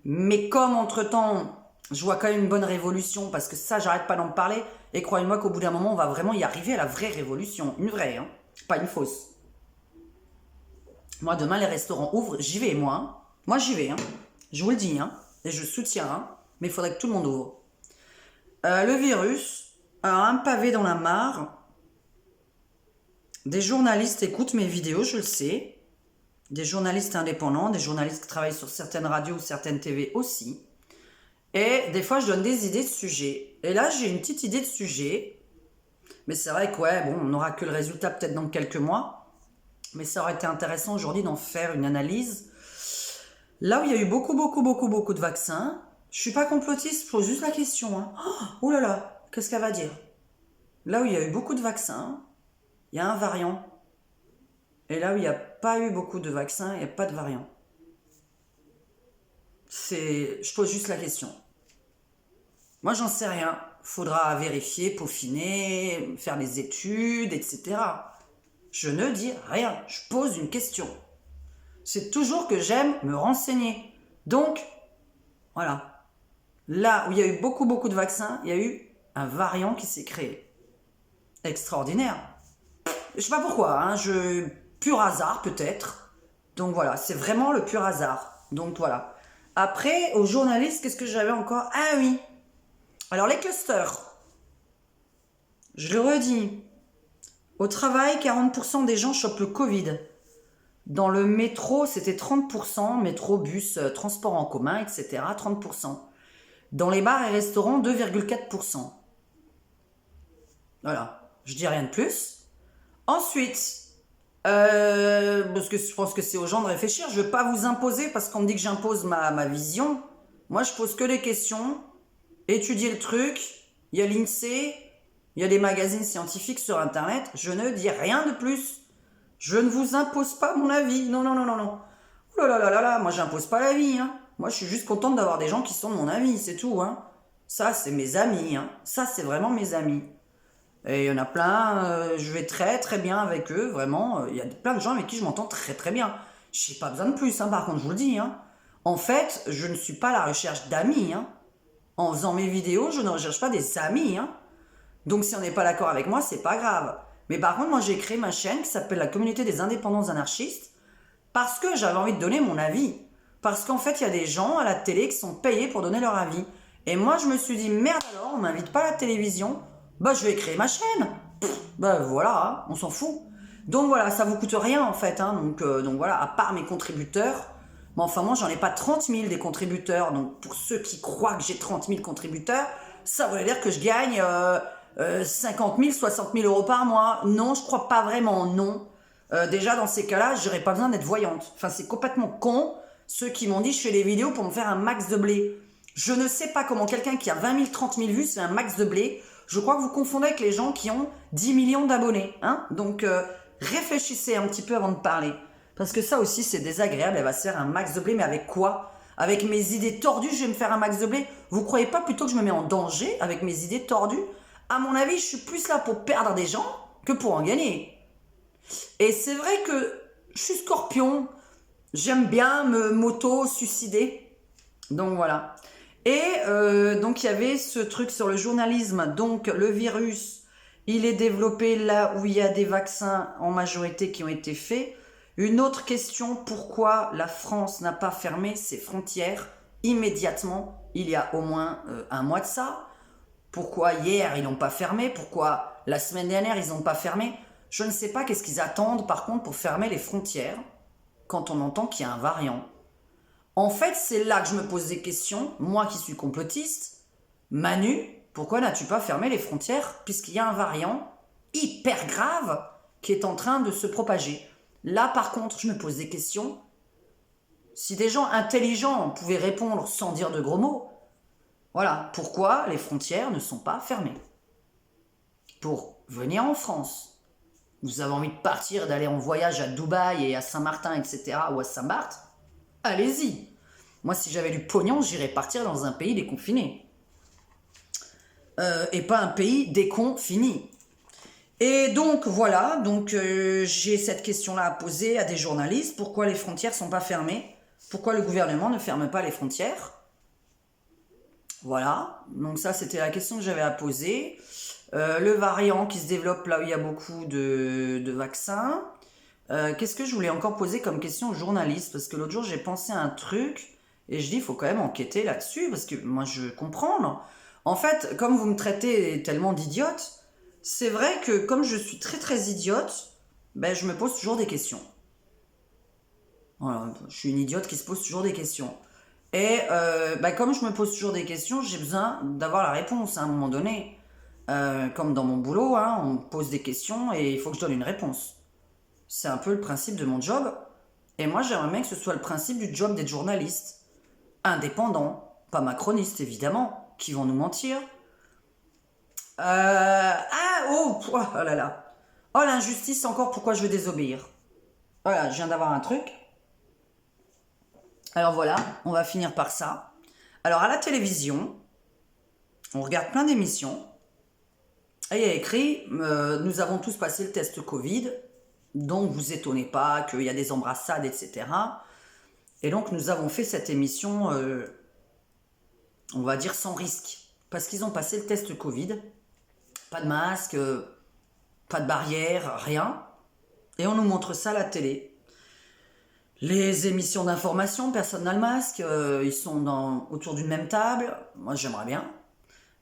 Mais comme entre-temps, je vois quand même une bonne révolution, parce que ça, j'arrête pas d'en parler, et croyez-moi qu'au bout d'un moment, on va vraiment y arriver à la vraie révolution. Une vraie, hein, pas une fausse. Moi, demain, les restaurants ouvrent, j'y vais, moi. Hein. Moi, j'y vais, hein. Je vous le dis, hein. Et je soutiens, hein. Mais il faudrait que tout le monde ouvre. Le virus a un pavé dans la mare. Des journalistes écoutent mes vidéos, je le sais. Des journalistes indépendants, des journalistes qui travaillent sur certaines radios ou certaines TV aussi. Et des fois, je donne des idées de sujets. Et là, j'ai une petite idée de sujet. Mais c'est vrai que, ouais, bon, on n'aura que le résultat peut-être dans quelques mois. Mais ça aurait été intéressant aujourd'hui d'en faire une analyse. Là où il y a eu beaucoup de vaccins, je suis pas complotiste, je pose juste la question. Hein. Oh là là, qu'est-ce qu'elle va dire? Là où il y a eu beaucoup de vaccins, il y a un variant. Et là où il n'y a pas eu beaucoup de vaccins, il n'y a pas de variant. Je pose juste la question. Moi, j'en sais rien. Faudra vérifier, peaufiner, faire des études, etc. Je ne dis rien. Je pose une question. C'est toujours que j'aime me renseigner. Donc, voilà. Là où il y a eu beaucoup de vaccins, il y a eu un variant qui s'est créé. Extraordinaire. Je sais pas pourquoi, hein, pur hasard peut-être. Donc voilà, c'est vraiment le pur hasard. Donc voilà. Après, aux journalistes, qu'est-ce que j'avais encore? Ah oui. Alors les clusters. Je le redis. Au travail, 40% des gens chopent le Covid. Dans le métro, c'était 30%, métro, bus, transport en commun, etc. 30%. Dans les bars et restaurants, 2,4%. Voilà, je dis rien de plus. Ensuite, parce que je pense que c'est aux gens de réfléchir, je ne vais pas vous imposer parce qu'on me dit que j'impose ma vision. Moi, je pose que des questions, étudier le truc, il y a l'INSEE, il y a des magazines scientifiques sur Internet, je ne dis rien de plus. Je ne vous impose pas mon avis. Non. Oh là là là là, moi j'impose pas l'avis. Hein. Moi je suis juste contente d'avoir des gens qui sont de mon avis, c'est tout. Hein. Ça c'est mes amis. Hein. Ça c'est vraiment mes amis. Et il y en a plein, je vais très très bien avec eux, vraiment. Il y a plein de gens avec qui je m'entends très très bien. Je n'ai pas besoin de plus, hein, par contre je vous le dis. Hein. En fait, je ne suis pas à la recherche d'amis. Hein. En faisant mes vidéos, je ne recherche pas des amis. Hein. Donc si on n'est pas d'accord avec moi, c'est pas grave. Mais par contre, moi j'ai créé ma chaîne qui s'appelle la communauté des indépendants anarchistes parce que j'avais envie de donner mon avis. Parce qu'en fait, il y a des gens à la télé qui sont payés pour donner leur avis. Et moi, je me suis dit, merde alors, on m'invite pas à la télévision, bah je vais créer ma chaîne. Bah voilà, hein, on s'en fout. Donc voilà, ça vous coûte rien en fait. Hein, donc voilà, à part mes contributeurs. Mais enfin, moi, j'en ai pas 30 000 des contributeurs. Donc pour ceux qui croient que j'ai 30 000 contributeurs, ça veut dire que je gagne 50 000, 60 000 euros par mois. Non, je crois pas vraiment, non. Déjà, dans ces cas-là, j'aurais pas besoin d'être voyante. Enfin, c'est complètement con, ceux qui m'ont dit je fais des vidéos pour me faire un max de blé. Je ne sais pas comment quelqu'un qui a 20 000, 30 000 vues, c'est un max de blé. Je crois que vous confondez avec les gens qui ont 10 millions d'abonnés. Hein. Donc, réfléchissez un petit peu avant de parler. Parce que ça aussi, c'est désagréable. Elle va se faire un max de blé, mais avec quoi? Avec mes idées tordues, je vais me faire un max de blé. Vous croyez pas plutôt que je me mets en danger avec mes idées tordues? À mon avis, je suis plus là pour perdre des gens que pour en gagner. Et c'est vrai que je suis scorpion. J'aime bien me m'auto-suicider. Donc voilà. Et donc il y avait ce truc sur le journalisme. Donc le virus, il est développé là où il y a des vaccins en majorité qui ont été faits. Une autre question, pourquoi la France n'a pas fermé ses frontières immédiatement, il y a au moins un mois de ça? Pourquoi hier ils n'ont pas fermé? Pourquoi la semaine dernière ils n'ont pas fermé? Je ne sais pas qu'est-ce qu'ils attendent par contre pour fermer les frontières quand on entend qu'il y a un variant. En fait, c'est là que je me pose des questions, moi qui suis complotiste. Manu, pourquoi n'as-tu pas fermé les frontières puisqu'il y a un variant hyper grave qui est en train de se propager? Là par contre, je me pose des questions. Si des gens intelligents pouvaient répondre sans dire de gros mots, voilà, pourquoi les frontières ne sont pas fermées? Pour venir en France, vous avez envie de partir, d'aller en voyage à Dubaï et à Saint-Martin, etc., ou à Saint-Barth, allez-y. Moi, si j'avais du pognon, j'irais partir dans un pays déconfiné. Et pas un pays déconfiné. Et donc, voilà, j'ai cette question-là à poser à des journalistes. Pourquoi les frontières ne sont pas fermées? Pourquoi le gouvernement ne ferme pas les frontières? Voilà, donc ça, c'était la question que j'avais à poser. Le variant qui se développe là où il y a beaucoup de vaccins. Qu'est-ce que je voulais encore poser comme question aux journalistes? Parce que l'autre jour, j'ai pensé à un truc et je dis, il faut quand même enquêter là-dessus parce que moi, je comprends. Non. En fait, comme vous me traitez tellement d'idiote, c'est vrai que comme je suis très très idiote, ben, je me pose toujours des questions. Voilà, je suis une idiote qui se pose toujours des questions. Et ben, comme je me pose toujours des questions, j'ai besoin d'avoir la réponse à un moment donné. Comme dans mon boulot, hein, on me pose des questions et il faut que je donne une réponse. C'est un peu le principe de mon job. Et moi, j'aimerais bien que ce soit le principe du job des journalistes. Indépendants, pas macronistes évidemment, qui vont nous mentir. Oh là là. Oh l'injustice encore, pourquoi je veux désobéir. Voilà, je viens d'avoir un truc. Alors voilà, on va finir par ça. Alors à la télévision, on regarde plein d'émissions. Et il y a écrit, nous avons tous passé le test Covid, donc vous étonnez pas qu'il y a des embrassades, etc. Et donc nous avons fait cette émission, on va dire sans risque, parce qu'ils ont passé le test Covid, pas de masque, pas de barrière, rien. Et on nous montre ça à la télé. Les émissions d'information, personne n'a le masque, ils sont autour d'une même table, moi j'aimerais bien.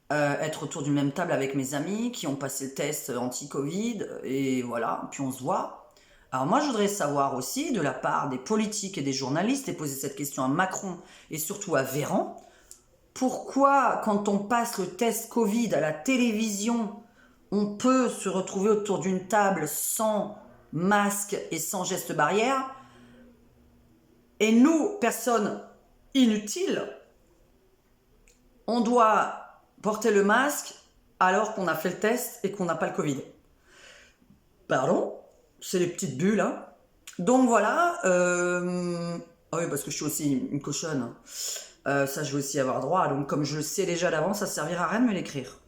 Être autour d'une même table avec mes amis qui ont passé le test anti-Covid, et voilà, puis on se voit. Alors moi, je voudrais savoir aussi, de la part des politiques et des journalistes, et poser cette question à Macron et surtout à Véran, pourquoi, quand on passe le test Covid à la télévision, on peut se retrouver autour d'une table sans masque et sans geste barrière, et nous, personnes inutiles, on doit porter le masque alors qu'on a fait le test et qu'on n'a pas le Covid. Pardon, c'est les petites bulles. Hein. Donc voilà. Ah oui, parce que je suis aussi une cochonne. Ça, je vais aussi avoir droit. Donc comme je le sais déjà d'avance, ça ne servira à rien de me l'écrire.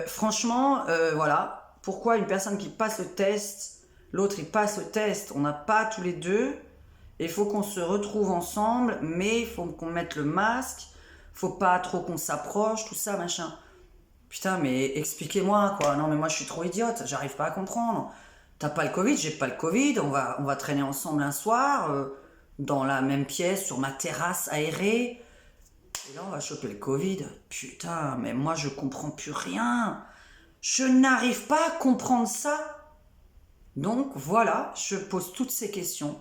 Franchement, voilà. Pourquoi une personne qui passe le test, l'autre il passe le test, on n'a pas tous les deux. Il faut qu'on se retrouve ensemble, mais il faut qu'on mette le masque. Faut pas trop qu'on s'approche, tout ça, machin. Putain, mais expliquez-moi, quoi. Non, mais moi, je suis trop idiote, j'arrive pas à comprendre. T'as pas le Covid, j'ai pas le Covid, on va traîner ensemble un soir, dans la même pièce, sur ma terrasse aérée. Et là, on va choper le Covid. Putain, mais moi, je comprends plus rien. Je n'arrive pas à comprendre ça. Donc, voilà, je pose toutes ces questions.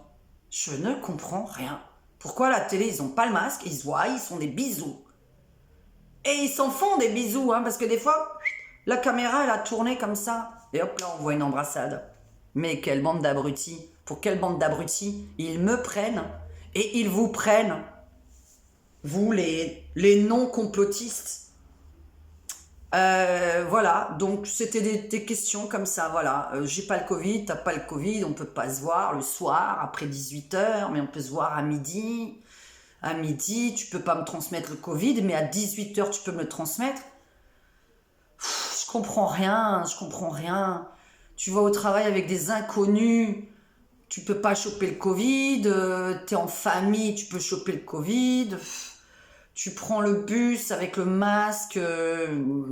Je ne comprends rien. Pourquoi à la télé, ils ont pas le masque, ils se voient, ils font des bisous. Et ils s'en font des bisous, hein, parce que des fois, la caméra, elle a tourné comme ça. Et hop, là, on voit une embrassade. Mais quelle bande d'abrutis. Pour quelle bande d'abrutis? Ils me prennent et ils vous prennent. Vous, les non-complotistes. Voilà, donc c'était des questions comme ça, voilà. J'ai pas le Covid, t'as pas le Covid, on peut pas se voir le soir, après 18h, mais on peut se voir à midi. À midi, tu peux pas me transmettre le Covid, mais à 18h, tu peux me le transmettre. Je comprends rien, je comprends rien. Tu vas au travail avec des inconnus, tu peux pas choper le Covid. T'es en famille, tu peux choper le Covid. Tu prends le bus avec le masque,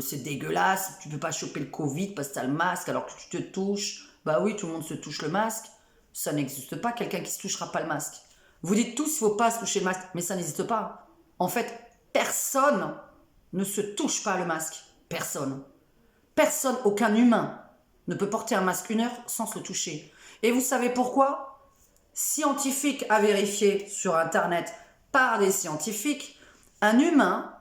c'est dégueulasse. Tu peux pas choper le Covid parce que t'as le masque alors que tu te touches. Bah oui, tout le monde se touche le masque. Ça n'existe pas, quelqu'un qui se touchera pas le masque. Vous dites tous qu'il ne faut pas se toucher le masque, mais ça n'existe pas. En fait, personne ne se touche pas le masque. Personne. Personne, aucun humain, ne peut porter un masque 1 heure sans se le toucher. Et vous savez pourquoi? Scientifique à vérifier sur Internet par des scientifiques, un humain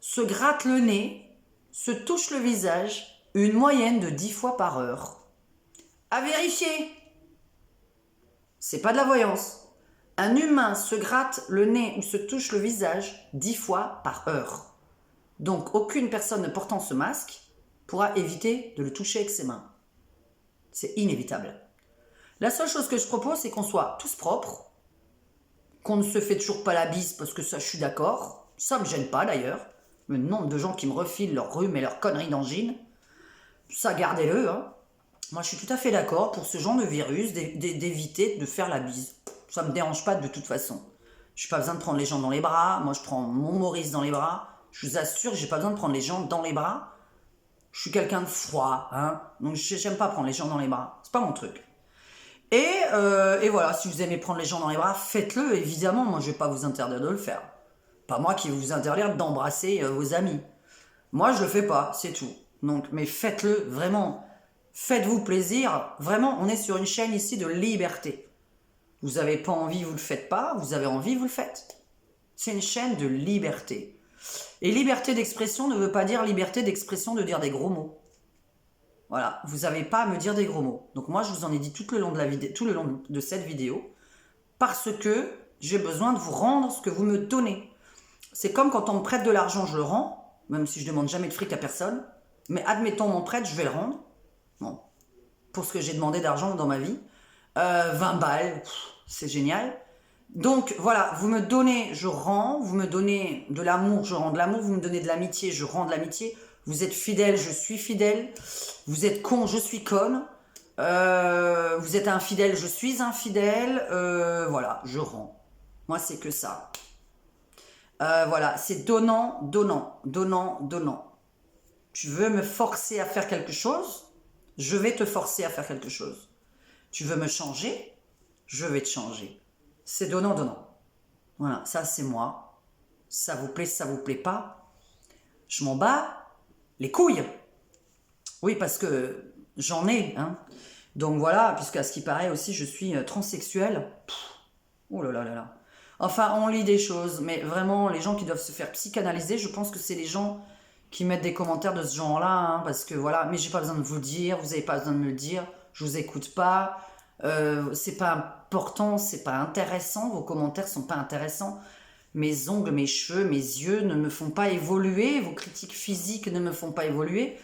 se gratte le nez, se touche le visage, une moyenne de 10 fois par heure. À vérifier. C'est pas de la voyance. Un humain se gratte le nez ou se touche le visage 10 fois par heure. Donc aucune personne ne portant ce masque pourra éviter de le toucher avec ses mains. C'est inévitable. La seule chose que je propose, c'est qu'on soit tous propres, qu'on ne se fait toujours pas la bise, parce que ça, je suis d'accord. Ça me gêne pas d'ailleurs. Le nombre de gens qui me refilent leur rhume et leurs conneries d'angine, ça, gardez-le. Hein. Moi, je suis tout à fait d'accord pour ce genre de virus, d'éviter de faire la bise. Ça me dérange pas de toute façon. Je n'ai pas besoin de prendre les gens dans les bras. Moi, je prends mon Maurice dans les bras. Je vous assure, j'ai pas besoin de prendre les gens dans les bras. Je suis quelqu'un de froid, hein. Donc j'aime pas prendre les gens dans les bras. C'est pas mon truc. Et voilà, si vous aimez prendre les gens dans les bras, faites-le, évidemment. Moi, je vais pas vous interdire de le faire. Pas moi qui vais vous interdire d'embrasser vos amis. Moi, je le fais pas, c'est tout. Donc, mais faites-le, vraiment. Faites-vous plaisir. Vraiment, on est sur une chaîne ici de liberté. Vous avez pas envie, vous le faites pas. Vous avez envie, vous le faites. C'est une chaîne de liberté. Et liberté d'expression ne veut pas dire liberté d'expression de dire des gros mots. Voilà, vous n'avez pas à me dire des gros mots. Donc moi, je vous en ai dit tout le long de la vidéo, tout le long de cette vidéo, parce que j'ai besoin de vous rendre ce que vous me donnez. C'est comme quand on me prête de l'argent, je le rends, même si je demande jamais de fric à personne. Mais admettons, on m'en prête, je vais le rendre. Bon, pour ce que j'ai demandé d'argent dans ma vie. 20 balles, c'est génial. Donc voilà, vous me donnez, je rends, vous me donnez de l'amour, je rends de l'amour, vous me donnez de l'amitié, je rends de l'amitié, vous êtes fidèle, je suis fidèle, vous êtes con, je suis conne, vous êtes infidèle, je suis infidèle, voilà, je rends. Moi, c'est que ça. Voilà, c'est donnant, donnant, donnant, donnant. Tu veux me forcer à faire quelque chose, je vais te forcer à faire quelque chose. Tu veux me changer, je vais te changer. C'est donnant, donnant. Voilà, ça c'est moi. Ça vous plaît pas. Je m'en bats les couilles. Oui, parce que j'en ai. Hein. Donc voilà, puisqu'à ce qui paraît aussi, je suis transsexuelle. Oh là là là là. Enfin, on lit des choses, mais vraiment, les gens qui doivent se faire psychanalyser, je pense que c'est les gens qui mettent des commentaires de ce genre-là, hein, parce que voilà, mais j'ai pas besoin de vous le dire, vous avez pas besoin de me le dire, je vous écoute pas. C'est pas important, c'est pas intéressant, vos commentaires sont pas intéressants. Mes ongles, mes cheveux, mes yeux ne me font pas évoluer, vos critiques physiques ne me font pas évoluer.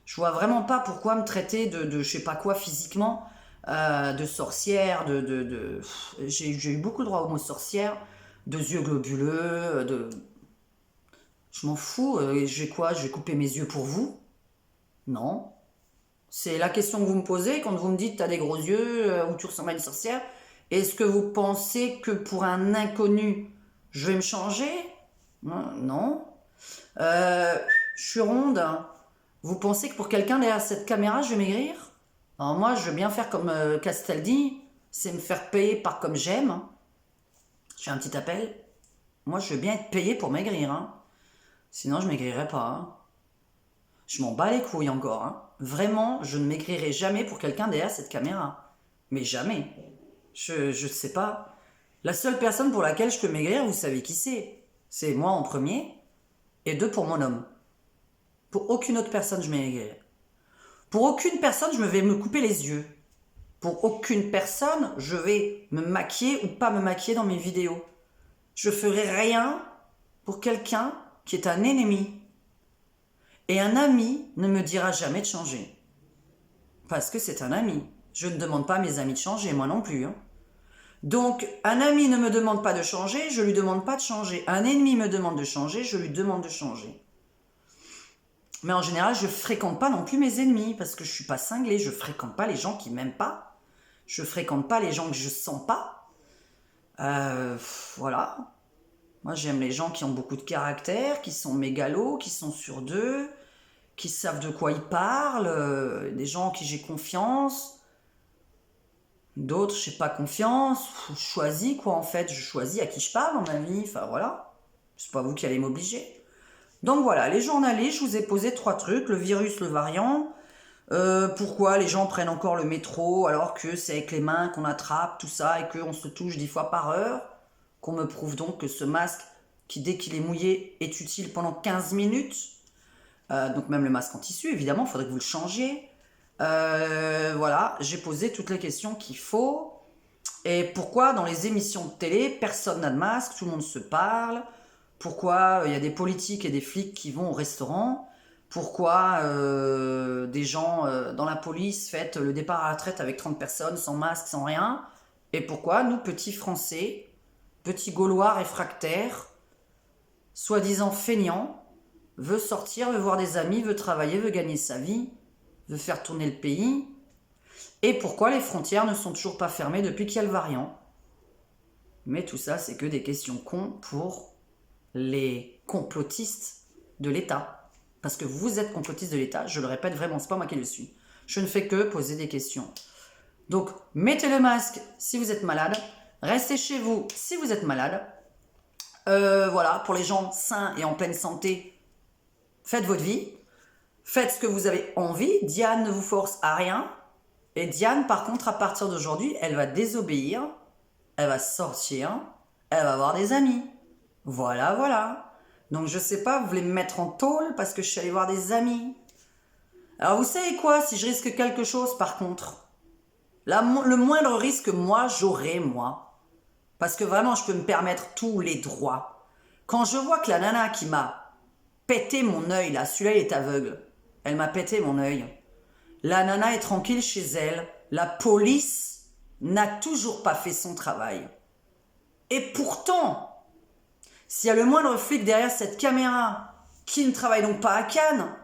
Je vois vraiment pas pourquoi me traiter de je sais pas quoi physiquement, de sorcière, j'ai eu beaucoup de droits au mot sorcière, de yeux globuleux, je m'en fous, j'ai quoi, je vais couper mes yeux pour vous? Non. C'est la question que vous me posez quand vous me dites t'as des gros yeux ou tu ressembles à une sorcière. Est-ce que vous pensez que pour un inconnu, je vais me changer? Non. Je suis ronde. Vous pensez que pour quelqu'un derrière cette caméra, je vais maigrir? Alors moi, je veux bien faire comme Castaldi, c'est me faire payer par comme j'aime. J'ai un petit appel. Moi, je veux bien être payé pour maigrir. Hein. Sinon, je maigrirai pas. Hein. Je m'en bats les couilles encore. Hein. Vraiment, je ne maigrirai jamais pour quelqu'un derrière cette caméra. Mais jamais. Je sais pas. La seule personne pour laquelle je peux maigrir, vous savez qui c'est? C'est moi en premier. Et 2 pour mon homme. Pour aucune autre personne, je maigrirai. Pour aucune personne, je vais me couper les yeux. Pour aucune personne, je vais me maquiller ou pas me maquiller dans mes vidéos. Je ferai rien pour quelqu'un qui est un ennemi. Et un ami ne me dira jamais de changer. Parce que c'est un ami. Je ne demande pas à mes amis de changer, moi non plus. Hein. Donc, un ami ne me demande pas de changer, je lui demande pas de changer. Un ennemi me demande de changer, je lui demande de changer. Mais en général, je fréquente pas non plus mes ennemis, parce que je suis pas cinglée, je fréquente pas les gens qui m'aiment pas. Je fréquente pas les gens que je sens pas. Voilà. Moi, j'aime les gens qui ont beaucoup de caractère, qui sont mégalos, qui sont sûrs d'eux, qui savent de quoi ils parlent, des gens en qui j'ai confiance. D'autres, je n'ai pas confiance. Je choisis quoi en fait. Je choisis à qui je parle dans ma vie. Enfin voilà. C'est pas vous qui allez m'obliger. Donc voilà, les journalistes, je vous ai posé 3 trucs. Le virus, le variant. Pourquoi les gens prennent encore le métro alors que c'est avec les mains qu'on attrape tout ça et qu'on se touche 10 fois par heure. Qu'on me prouve donc que ce masque, qui dès qu'il est mouillé, est utile pendant 15 minutes. Donc même le masque en tissu, évidemment, il faudrait que vous le changiez. Voilà, j'ai posé toutes les questions qu'il faut. Et pourquoi dans les émissions de télé, personne n'a de masque, tout le monde se parle? Pourquoi il y a des politiques et des flics qui vont au restaurant? Pourquoi des gens dans la police fêtent le départ à la retraite avec 30 personnes, sans masque, sans rien? Et pourquoi nous, petits Français, petits Gaulois réfractaires, soi-disant feignants, veut sortir, veut voir des amis, veut travailler, veut gagner sa vie, veut faire tourner le pays? Et pourquoi les frontières ne sont toujours pas fermées depuis qu'il y a le variant? Mais tout ça, c'est que des questions cons pour les complotistes de l'État. Parce que vous êtes complotistes de l'État, je le répète vraiment, c'est pas moi qui le suis. Je ne fais que poser des questions. Donc, mettez le masque si vous êtes malade, restez chez vous si vous êtes malade. Voilà, pour les gens sains et en pleine santé, faites votre vie, faites ce que vous avez envie. Diane ne vous force à rien. Et Diane, par contre, à partir d'aujourd'hui, elle va désobéir, elle va sortir, elle va avoir des amis. Voilà, voilà. Donc je sais pas, vous voulez me mettre en tôle parce que je suis allée voir des amis. Alors vous savez quoi, si je risque quelque chose par contre, le moindre risque, moi, j'aurai, moi. Parce que vraiment, je peux me permettre tous les droits. Quand je vois que la nana qui m'a pété mon œil, là, celui-là, il est aveugle. Elle m'a pété mon œil. La nana est tranquille chez elle. La police n'a toujours pas fait son travail. Et pourtant, s'il y a le moindre flic derrière cette caméra qui ne travaille donc pas à Cannes,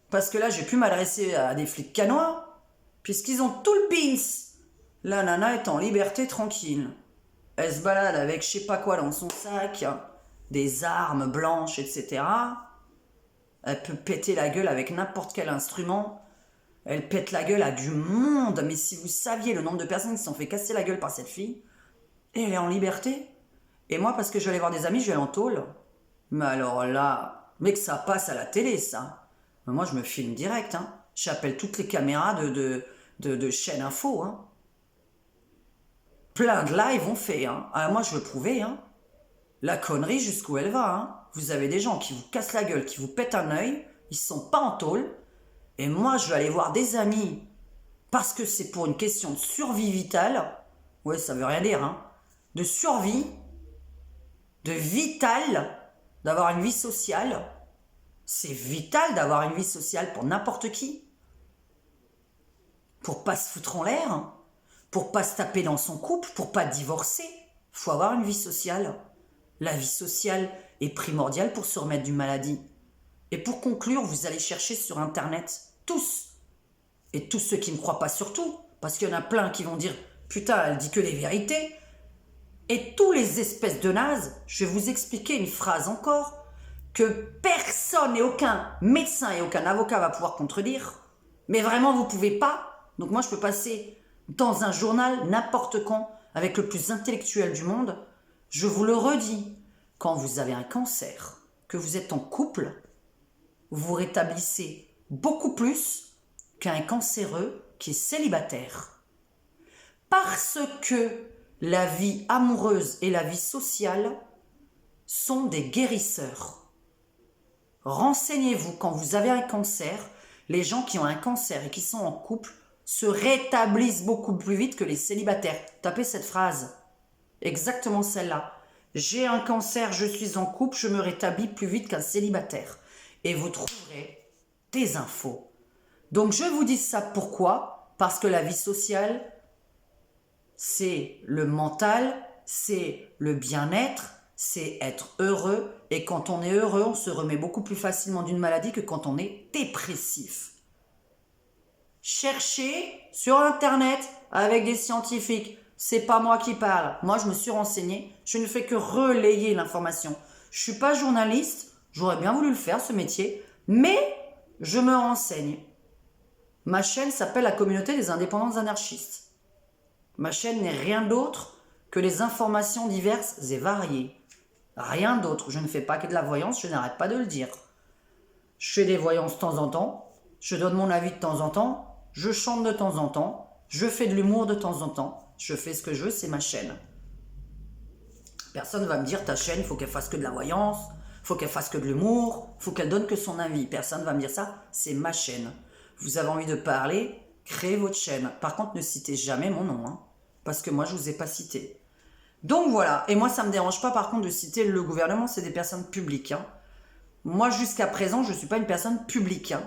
parce que là, j'ai pu m'adresser à des flics cannois, puisqu'ils ont tout le pins. La nana est en liberté tranquille. Elle se balade avec je sais pas quoi dans son sac, des armes blanches, etc. Elle peut péter la gueule avec n'importe quel instrument. Elle pète la gueule à du monde. Mais si vous saviez le nombre de personnes qui se sont fait casser la gueule par cette fille, et elle est en liberté. Et moi, parce que je vais aller voir des amis, je vais en tôle. Mais alors là, mais que ça passe à la télé, ça. Mais moi, je me filme direct. Hein. J'appelle toutes les caméras de chaînes info. Hein. Plein de lives on fait. Hein. Alors moi, je veux prouver. Hein. La connerie jusqu'où elle va. Hein. Vous avez des gens qui vous cassent la gueule, qui vous pètent un œil. Ils sont pas en tôle. Et moi, je vais aller voir des amis parce que c'est pour une question de survie vitale. Ouais, ça veut rien dire, hein. De survie, de vital, d'avoir une vie sociale. C'est vital d'avoir une vie sociale pour n'importe qui. Pour pas se foutre en l'air, pour pas se taper dans son couple, pour pas divorcer. Faut avoir une vie sociale. La vie sociale est primordiale pour se remettre d'une maladie. Et pour conclure, vous allez chercher sur Internet, tous, et tous ceux qui ne croient pas surtout, parce qu'il y en a plein qui vont dire « Putain, elle dit que des vérités ». Et tous les espèces de nazes, je vais vous expliquer une phrase encore, que personne et aucun médecin et aucun avocat va pouvoir contredire. Mais vraiment, vous ne pouvez pas. Donc moi, je peux passer dans un journal n'importe quand, avec le plus intellectuel du monde. Je vous le redis, quand vous avez un cancer, que vous êtes en couple, vous rétablissez beaucoup plus qu'un cancéreux qui est célibataire. Parce que la vie amoureuse et la vie sociale sont des guérisseurs. Renseignez-vous, quand vous avez un cancer, les gens qui ont un cancer et qui sont en couple se rétablissent beaucoup plus vite que les célibataires. Tapez cette phrase, exactement celle-là. J'ai un cancer, je suis en couple, je me rétablis plus vite qu'un célibataire. Et vous trouverez des infos. Donc je vous dis ça pourquoi? Parce que la vie sociale, c'est le mental, c'est le bien-être, c'est être heureux. Et quand on est heureux, on se remet beaucoup plus facilement d'une maladie que quand on est dépressif. Cherchez sur Internet avec des scientifiques. C'est pas moi qui parle. Moi, je me suis renseignée. Je ne fais que relayer l'information. Je suis pas journaliste. J'aurais bien voulu le faire, ce métier. Mais je me renseigne. Ma chaîne s'appelle la communauté des indépendants anarchistes. Ma chaîne n'est rien d'autre que les informations diverses et variées. Rien d'autre. Je ne fais pas que de la voyance, je n'arrête pas de le dire. Je fais des voyances de temps en temps. Je donne mon avis de temps en temps. Je chante de temps en temps. Je fais de l'humour de temps en temps. Je fais ce que je veux, c'est ma chaîne. Personne ne va me dire ta chaîne, il faut qu'elle fasse que de la voyance, il faut qu'elle fasse que de l'humour, il faut qu'elle donne que son avis. Personne ne va me dire ça, c'est ma chaîne. Vous avez envie de parler, créez votre chaîne. Par contre, ne citez jamais mon nom. Hein. parce que moi, je vous ai pas cité. Donc voilà, et moi, ça me dérange pas par contre de citer le gouvernement, c'est des personnes publiques, hein. Moi, jusqu'à présent, je ne suis pas une personne publique, hein.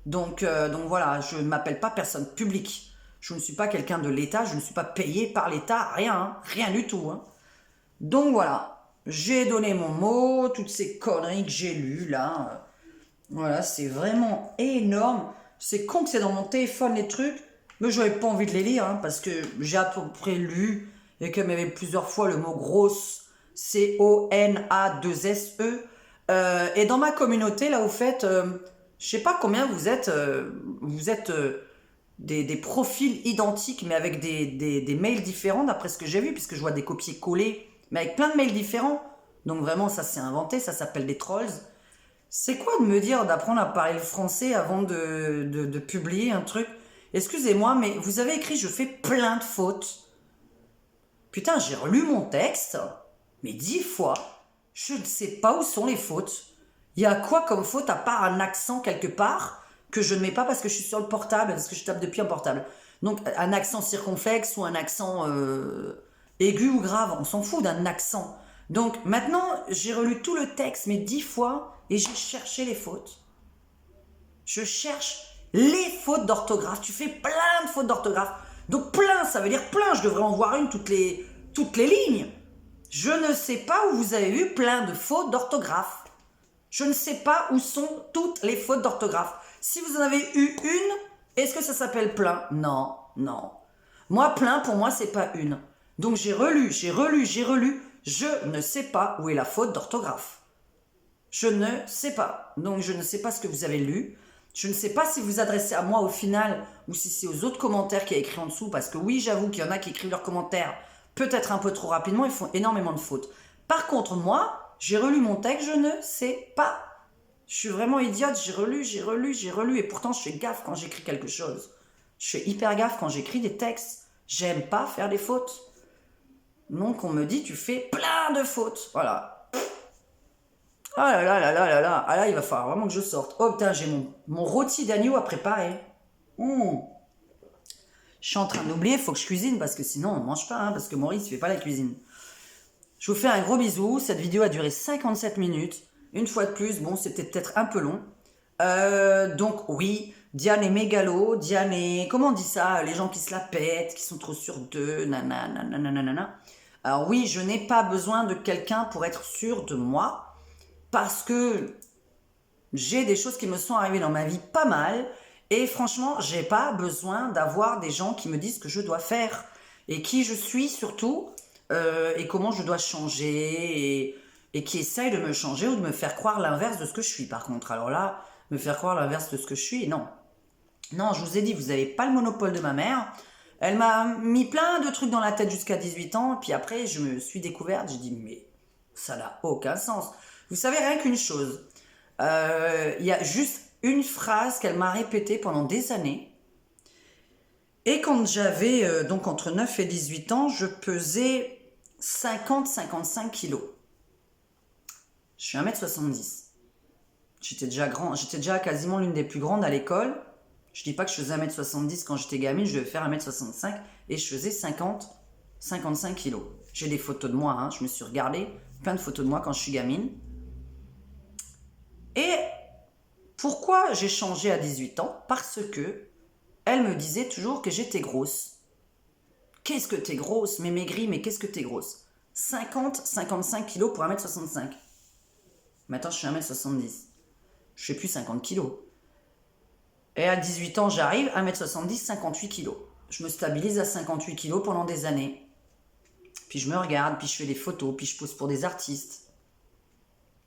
Donc voilà, je ne m'appelle pas personne publique. Je ne suis pas quelqu'un de l'État, je ne suis pas payé par l'État, rien, hein, rien du tout, hein. Donc voilà, j'ai donné mon mot, toutes ces conneries que j'ai lues là. Voilà, c'est vraiment énorme. C'est con que c'est dans mon téléphone les trucs, mais je n'avais pas envie de les lire, hein, parce que j'ai à peu près lu, et qu'il y avait plusieurs fois le mot grosse, C-O-N-A-2-S-E. Et dans ma communauté, là, au fait, je sais pas combien vous êtes, des profils identiques, mais avec des mails différents, d'après ce que j'ai vu, puisque je vois des copier-coller, mais avec plein de mails différents. Donc vraiment, ça s'est inventé, ça s'appelle des trolls. C'est quoi de me dire d'apprendre à parler le français avant de publier un truc? Excusez-moi, mais vous avez écrit je fais plein de fautes. Putain, j'ai relu mon texte, mais 10 fois, je ne sais pas où sont les fautes. Il y a quoi comme faute à part un accent quelque part que je ne mets pas parce que je suis sur le portable, parce que je tape depuis un portable. Donc un accent circonflexe ou un accent aigu ou grave, on s'en fout d'un accent. Donc maintenant, j'ai relu tout le texte, mais 10 fois, et j'ai cherché les fautes. Je cherche les fautes d'orthographe. Tu fais plein de fautes d'orthographe. Donc plein, ça veut dire plein. Je devrais en voir une toutes les lignes. Je ne sais pas où vous avez vu plein de fautes d'orthographe. Je ne sais pas où sont toutes les fautes d'orthographe. Si vous en avez eu une, est-ce que ça s'appelle plein? Non, non. Moi, plein, pour moi, c'est pas une. Donc j'ai relu. Je ne sais pas où est la faute d'orthographe. Je ne sais pas. Donc je ne sais pas ce que vous avez lu. Je ne sais pas si vous vous adressez à moi au final ou si c'est aux autres commentaires qu'il y a écrit en dessous. Parce que oui, j'avoue qu'il y en a qui écrivent leurs commentaires peut-être un peu trop rapidement. Ils font énormément de fautes. Par contre, moi, j'ai relu mon texte. Je ne sais pas. Je suis vraiment idiote. J'ai relu. Et pourtant, je fais gaffe quand j'écris quelque chose. Je fais hyper gaffe quand j'écris des textes. J'aime pas faire des fautes. Donc on me dit, tu fais plein de fautes. Voilà. Ah là là là là là là. Ah là, il va falloir vraiment que je sorte. Oh putain, j'ai mon rôti d'agneau à préparer. Je suis en train d'oublier, il faut que je cuisine parce que sinon on ne mange pas, hein, parce que Maurice ne fait pas la cuisine. Je vous fais un gros bisou. Cette vidéo a duré 57 minutes. Une fois de plus, bon, c'était peut-être un peu long. Donc oui, Diane est mégalo. Diane est... Comment on dit ça? Les gens qui se la pètent, qui sont trop sûrs d'eux, nanana. Alors oui, je n'ai pas besoin de quelqu'un pour être sûr de moi. Parce que j'ai des choses qui me sont arrivées dans ma vie pas mal. Et franchement, j'ai pas besoin d'avoir des gens qui me disent ce que je dois faire. Et qui je suis surtout. Et comment je dois changer. Et qui essayent de me changer ou de me faire croire l'inverse de ce que je suis. Par contre, alors là, me faire croire l'inverse de ce que je suis, non. Non, je vous ai dit, vous n'avez pas le monopole de ma mère. Elle m'a mis plein de trucs dans la tête jusqu'à 18 ans. Puis après, je me suis découverte. J'ai dit, mais ça n'a aucun sens. Vous savez rien qu'une chose. Il y a juste une phrase qu'elle m'a répétée pendant des années. Et quand j'avais donc entre 9 et 18 ans, je pesais 50-55 kilos. Je suis 1m70. J'étais déjà grand, j'étais déjà quasiment l'une des plus grandes à l'école. Je dis pas que je faisais 1m70 quand j'étais gamine, je devais faire 1m65 et je faisais 50-55 kilos. J'ai des photos de moi, hein, je me suis regardée, plein de photos de moi quand je suis gamine. Et pourquoi j'ai changé à 18 ans? Parce que elle me disait toujours que j'étais grosse. Qu'est-ce que t'es grosse? Mais maigrie, mais qu'est-ce que t'es grosse? 50-55 kilos pour 1m65. Maintenant, je suis 1m70. Je fais plus 50 kilos. Et à 18 ans, j'arrive à 1m70, 58 kilos. Je me stabilise à 58 kilos pendant des années. Puis je me regarde, puis je fais des photos, puis je pose pour des artistes,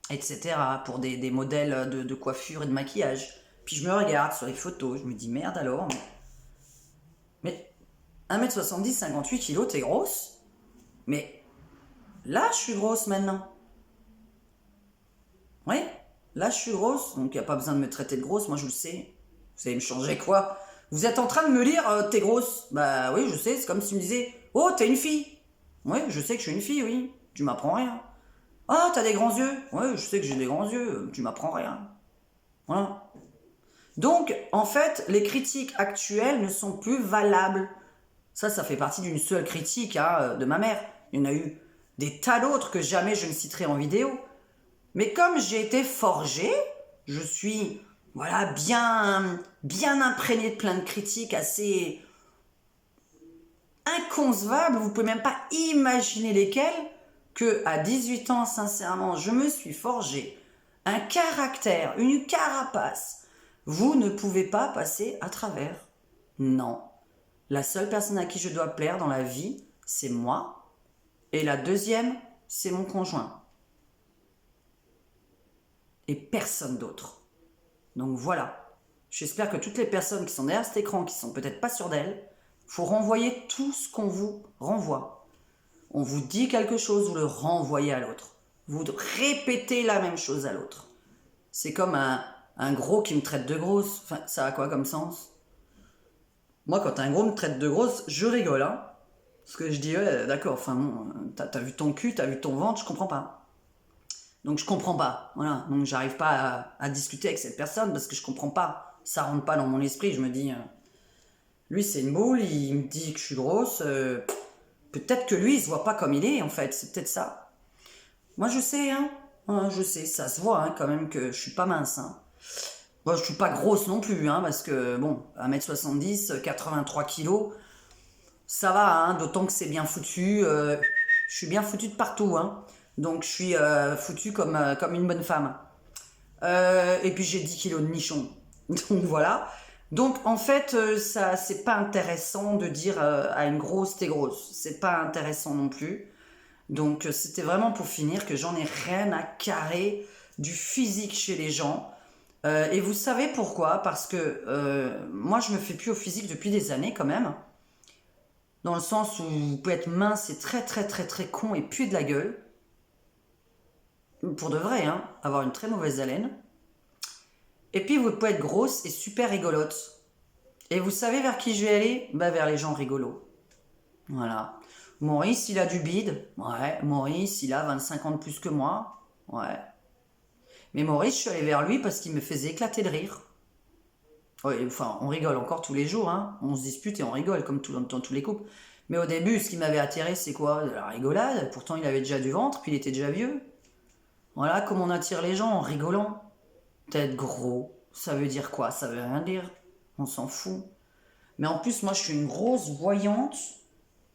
etc. Pour des modèles de coiffure et de maquillage. Puis je me regarde sur les photos, je me dis merde alors. Mais 1m70, 58 kilos, t'es grosse? Mais là, je suis grosse maintenant. Oui, là je suis grosse, donc il n'y a pas besoin de me traiter de grosse, moi je le sais. Vous allez me changer quoi? Vous êtes en train de me lire, t'es grosse? Bah oui, je sais, c'est comme si tu me disais, oh, t'es une fille. Oui, je sais que je suis une fille, oui, tu m'apprends rien. Ah, t'as des grands yeux? Oui, je sais que j'ai des grands yeux, tu m'apprends rien. Voilà. Donc, en fait, les critiques actuelles ne sont plus valables. Ça fait partie d'une seule critique hein, de ma mère. Il y en a eu des tas d'autres que jamais je ne citerai en vidéo. Mais comme j'ai été forgée, je suis voilà bien imprégnée de plein de critiques assez inconcevables, vous pouvez même pas imaginer lesquelles, que à 18 ans, sincèrement, je me suis forgé un caractère, une carapace. Vous ne pouvez pas passer à travers. Non. La seule personne à qui je dois plaire dans la vie, c'est moi. Et la deuxième, c'est mon conjoint. Et personne d'autre. Donc voilà. J'espère que toutes les personnes qui sont derrière cet écran, qui sont peut-être pas sûres d'elles, faut renvoyer tout ce qu'on vous renvoie. On vous dit quelque chose, vous le renvoyez à l'autre. Vous répétez la même chose à l'autre. C'est comme un gros qui me traite de grosse. Enfin, ça a quoi comme sens? Moi, quand un gros me traite de grosse, je rigole, hein. Parce que je dis, ouais, d'accord, enfin bon, t'as vu ton cul, t'as vu ton ventre, je comprends pas. Donc je comprends pas, voilà. Donc j'arrive pas à discuter avec cette personne parce que je comprends pas. Ça rentre pas dans mon esprit, je me dis, lui c'est une boule, il me dit que je suis grosse, peut-être que lui il se voit pas comme il est en fait, c'est peut-être ça. Moi je sais, hein, je sais, ça se voit hein, quand même que je suis pas mince, hein. Moi je suis pas grosse non plus, hein, parce que bon, 1m70, 83 kilos, ça va, hein, d'autant que c'est bien foutu, je suis bien foutu de partout, hein. Donc je suis foutu comme une bonne femme. Et puis j'ai 10 kilos de nichon. Donc voilà. Donc en fait, ça c'est pas intéressant de dire à une grosse t'es grosse. C'est pas intéressant non plus. Donc c'était vraiment pour finir que j'en ai rien à carrer du physique chez les gens. Et vous savez pourquoi? Parce que moi je me fais plus au physique depuis des années quand même. Dans le sens où vous pouvez être mince et très très très très con et puer de la gueule. Pour de vrai, hein, avoir une très mauvaise haleine. Et puis vous pouvez être grosse et super rigolote. Et vous savez vers qui je vais aller? Bah vers les gens rigolos. Voilà. Maurice, il a du bide. Ouais. Maurice, il a 25 ans de plus que moi. Ouais. Mais Maurice, je suis allée vers lui parce qu'il me faisait éclater de rire. Ouais, enfin, on rigole encore tous les jours, hein. On se dispute et on rigole, comme dans tous les couples. Mais au début, ce qui m'avait attiré, c'est quoi? De la rigolade. Pourtant, il avait déjà du ventre, puis il était déjà vieux. Voilà comme on attire les gens en rigolant. Tête gros, ça veut dire quoi? Ça veut rien dire. On s'en fout. Mais en plus, moi, je suis une grosse voyante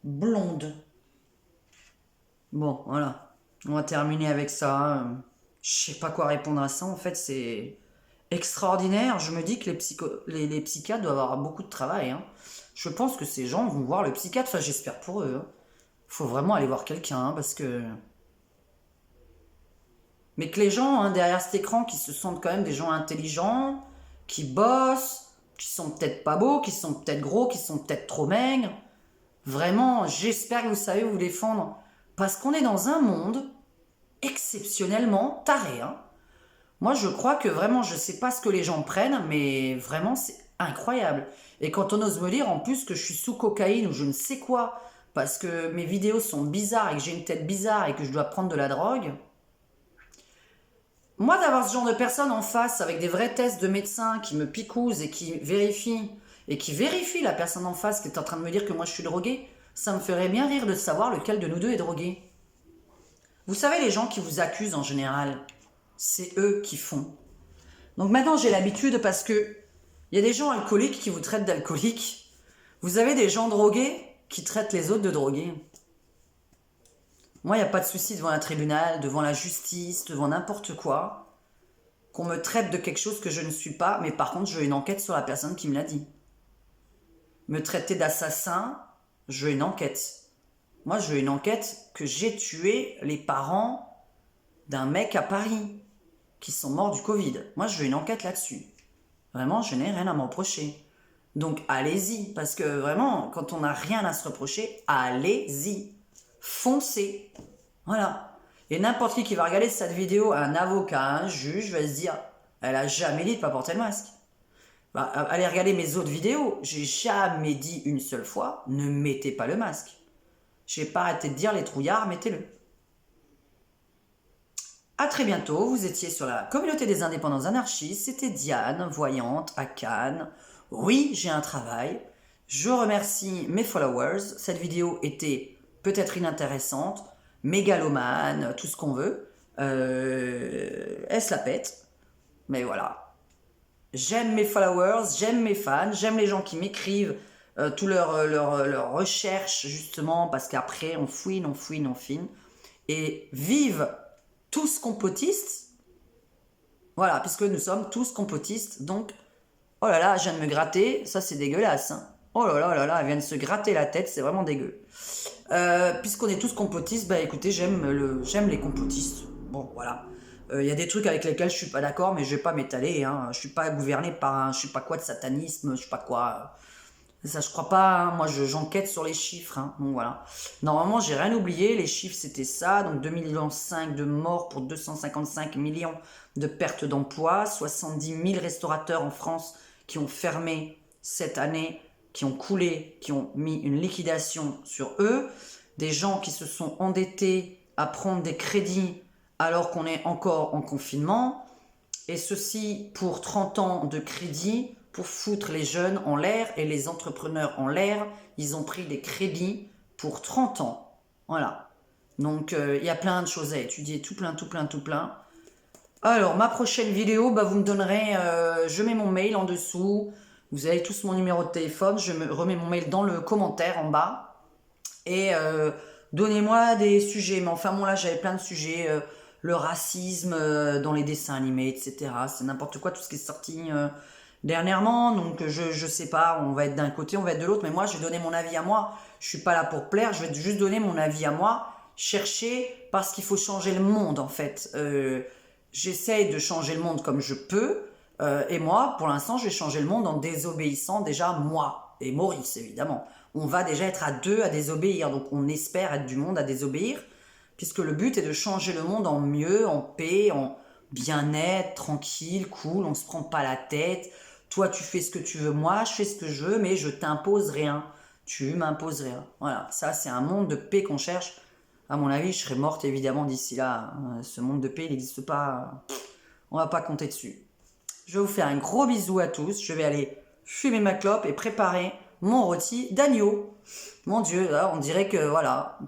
blonde. Bon, voilà. On va terminer avec ça. Je sais pas quoi répondre à ça. En fait, c'est extraordinaire. Je me dis que les psychiatres doivent avoir beaucoup de travail, hein. Je pense que ces gens vont voir le psychiatre. Enfin, j'espère pour eux, hein. Faut vraiment aller voir quelqu'un, hein, parce que... Mais que les gens hein, derrière cet écran qui se sentent quand même des gens intelligents, qui bossent, qui sont peut-être pas beaux, qui sont peut-être gros, qui sont peut-être trop maigres. Vraiment, j'espère que vous savez vous défendre. Parce qu'on est dans un monde exceptionnellement taré, hein. Moi, je crois que vraiment, je sais pas ce que les gens prennent, mais vraiment, c'est incroyable. Et quand on ose me dire en plus que je suis sous cocaïne ou je ne sais quoi, parce que mes vidéos sont bizarres et que j'ai une tête bizarre et que je dois prendre de la drogue... Moi, d'avoir ce genre de personnes en face avec des vrais tests de médecins qui me picousent et qui vérifient la personne en face qui est en train de me dire que moi je suis drogué, ça me ferait bien rire de savoir lequel de nous deux est drogué. Vous savez, les gens qui vous accusent en général, c'est eux qui font. Donc maintenant, j'ai l'habitude parce que il y a des gens alcooliques qui vous traitent d'alcooliques. Vous avez des gens drogués qui traitent les autres de drogués. Moi, il n'y a pas de souci devant un tribunal, devant la justice, devant n'importe quoi, qu'on me traite de quelque chose que je ne suis pas, mais par contre, je veux une enquête sur la personne qui me l'a dit. Me traiter d'assassin, je veux une enquête. Moi, je veux une enquête que j'ai tué les parents d'un mec à Paris, qui sont morts du Covid. Moi, je veux une enquête là-dessus. Vraiment, je n'ai rien à me reprocher. Donc, allez-y, parce que vraiment, quand on n'a rien à se reprocher, allez-y. Foncez. Voilà. Et n'importe qui va regarder cette vidéo, un avocat, un juge, va se dire, elle a jamais dit de pas porter le masque. Bah, allez regarder mes autres vidéos. J'ai jamais dit une seule fois, ne mettez pas le masque. J'ai pas arrêté de dire les trouillards, mettez-le. À très bientôt. Vous étiez sur la communauté des indépendants anarchistes. C'était Diane, voyante à Cannes. Oui, j'ai un travail. Je remercie mes followers. Cette vidéo était peut-être inintéressante, mégalomane, tout ce qu'on veut. Elle se la pète. Mais voilà. J'aime mes followers, j'aime mes fans, j'aime les gens qui m'écrivent tout leur recherche, justement, parce qu'après, on fouine, on fouine, on fine. Et vive tous complotistes. Voilà, puisque nous sommes tous complotistes. Donc, oh là là, je viens de me gratter. Ça, c'est dégueulasse. Hein. Oh là là là là, elle vient de se gratter la tête. C'est vraiment dégueu. Puisqu'on est tous complotistes, bah écoutez, j'aime les complotistes. Bon, voilà. Il y a des trucs avec lesquels je suis pas d'accord, mais je vais pas m'étaler. Hein. Je suis pas gouverné par un, je sais pas quoi de satanisme, je sais pas quoi. Ça, je crois pas. Hein. Moi, j'enquête sur les chiffres. Hein. Donc voilà. Normalement, j'ai rien oublié. Les chiffres, c'était ça. Donc 2,5 millions de morts pour 255 millions de pertes d'emploi. 70 000 restaurateurs en France qui ont fermé cette année, qui ont coulé, qui ont mis une liquidation sur eux. Des gens qui se sont endettés à prendre des crédits alors qu'on est encore en confinement. Et ceci pour 30 ans de crédit pour foutre les jeunes en l'air et les entrepreneurs en l'air. Ils ont pris des crédits pour 30 ans. Voilà. Donc, il y a plein de choses à étudier. Tout plein, tout plein, tout plein. Alors, ma prochaine vidéo, bah, vous me donnerez... je mets mon mail en dessous. Vous avez tous mon numéro de téléphone. Je me remets mon mail dans le commentaire en bas. Et donnez-moi des sujets. Mais enfin, bon, là, j'avais plein de sujets. Le racisme dans les dessins animés, etc. C'est n'importe quoi, tout ce qui est sorti dernièrement. Donc, je sais pas, on va être d'un côté, on va être de l'autre. Mais moi, je vais donner mon avis à moi. Je suis pas là pour plaire. Je vais juste donner mon avis à moi. Chercher parce qu'il faut changer le monde, en fait. J'essaye de changer le monde comme je peux. Et moi, pour l'instant, je vais changer le monde en désobéissant déjà moi et Maurice, évidemment. On va déjà être à deux à désobéir. Donc, on espère être du monde à désobéir. Puisque le but est de changer le monde en mieux, en paix, en bien-être, tranquille, cool, on ne se prend pas la tête. Toi, tu fais ce que tu veux, moi, je fais ce que je veux, mais je t'impose rien. Tu m'imposes rien. Voilà, ça, c'est un monde de paix qu'on cherche. À mon avis, je serais morte, évidemment, d'ici là. Ce monde de paix, il n'existe pas. On va pas compter dessus. Je vais vous faire un gros bisou à tous. Je vais aller fumer ma clope et préparer mon rôti d'agneau. Mon Dieu, là, on dirait que, voilà...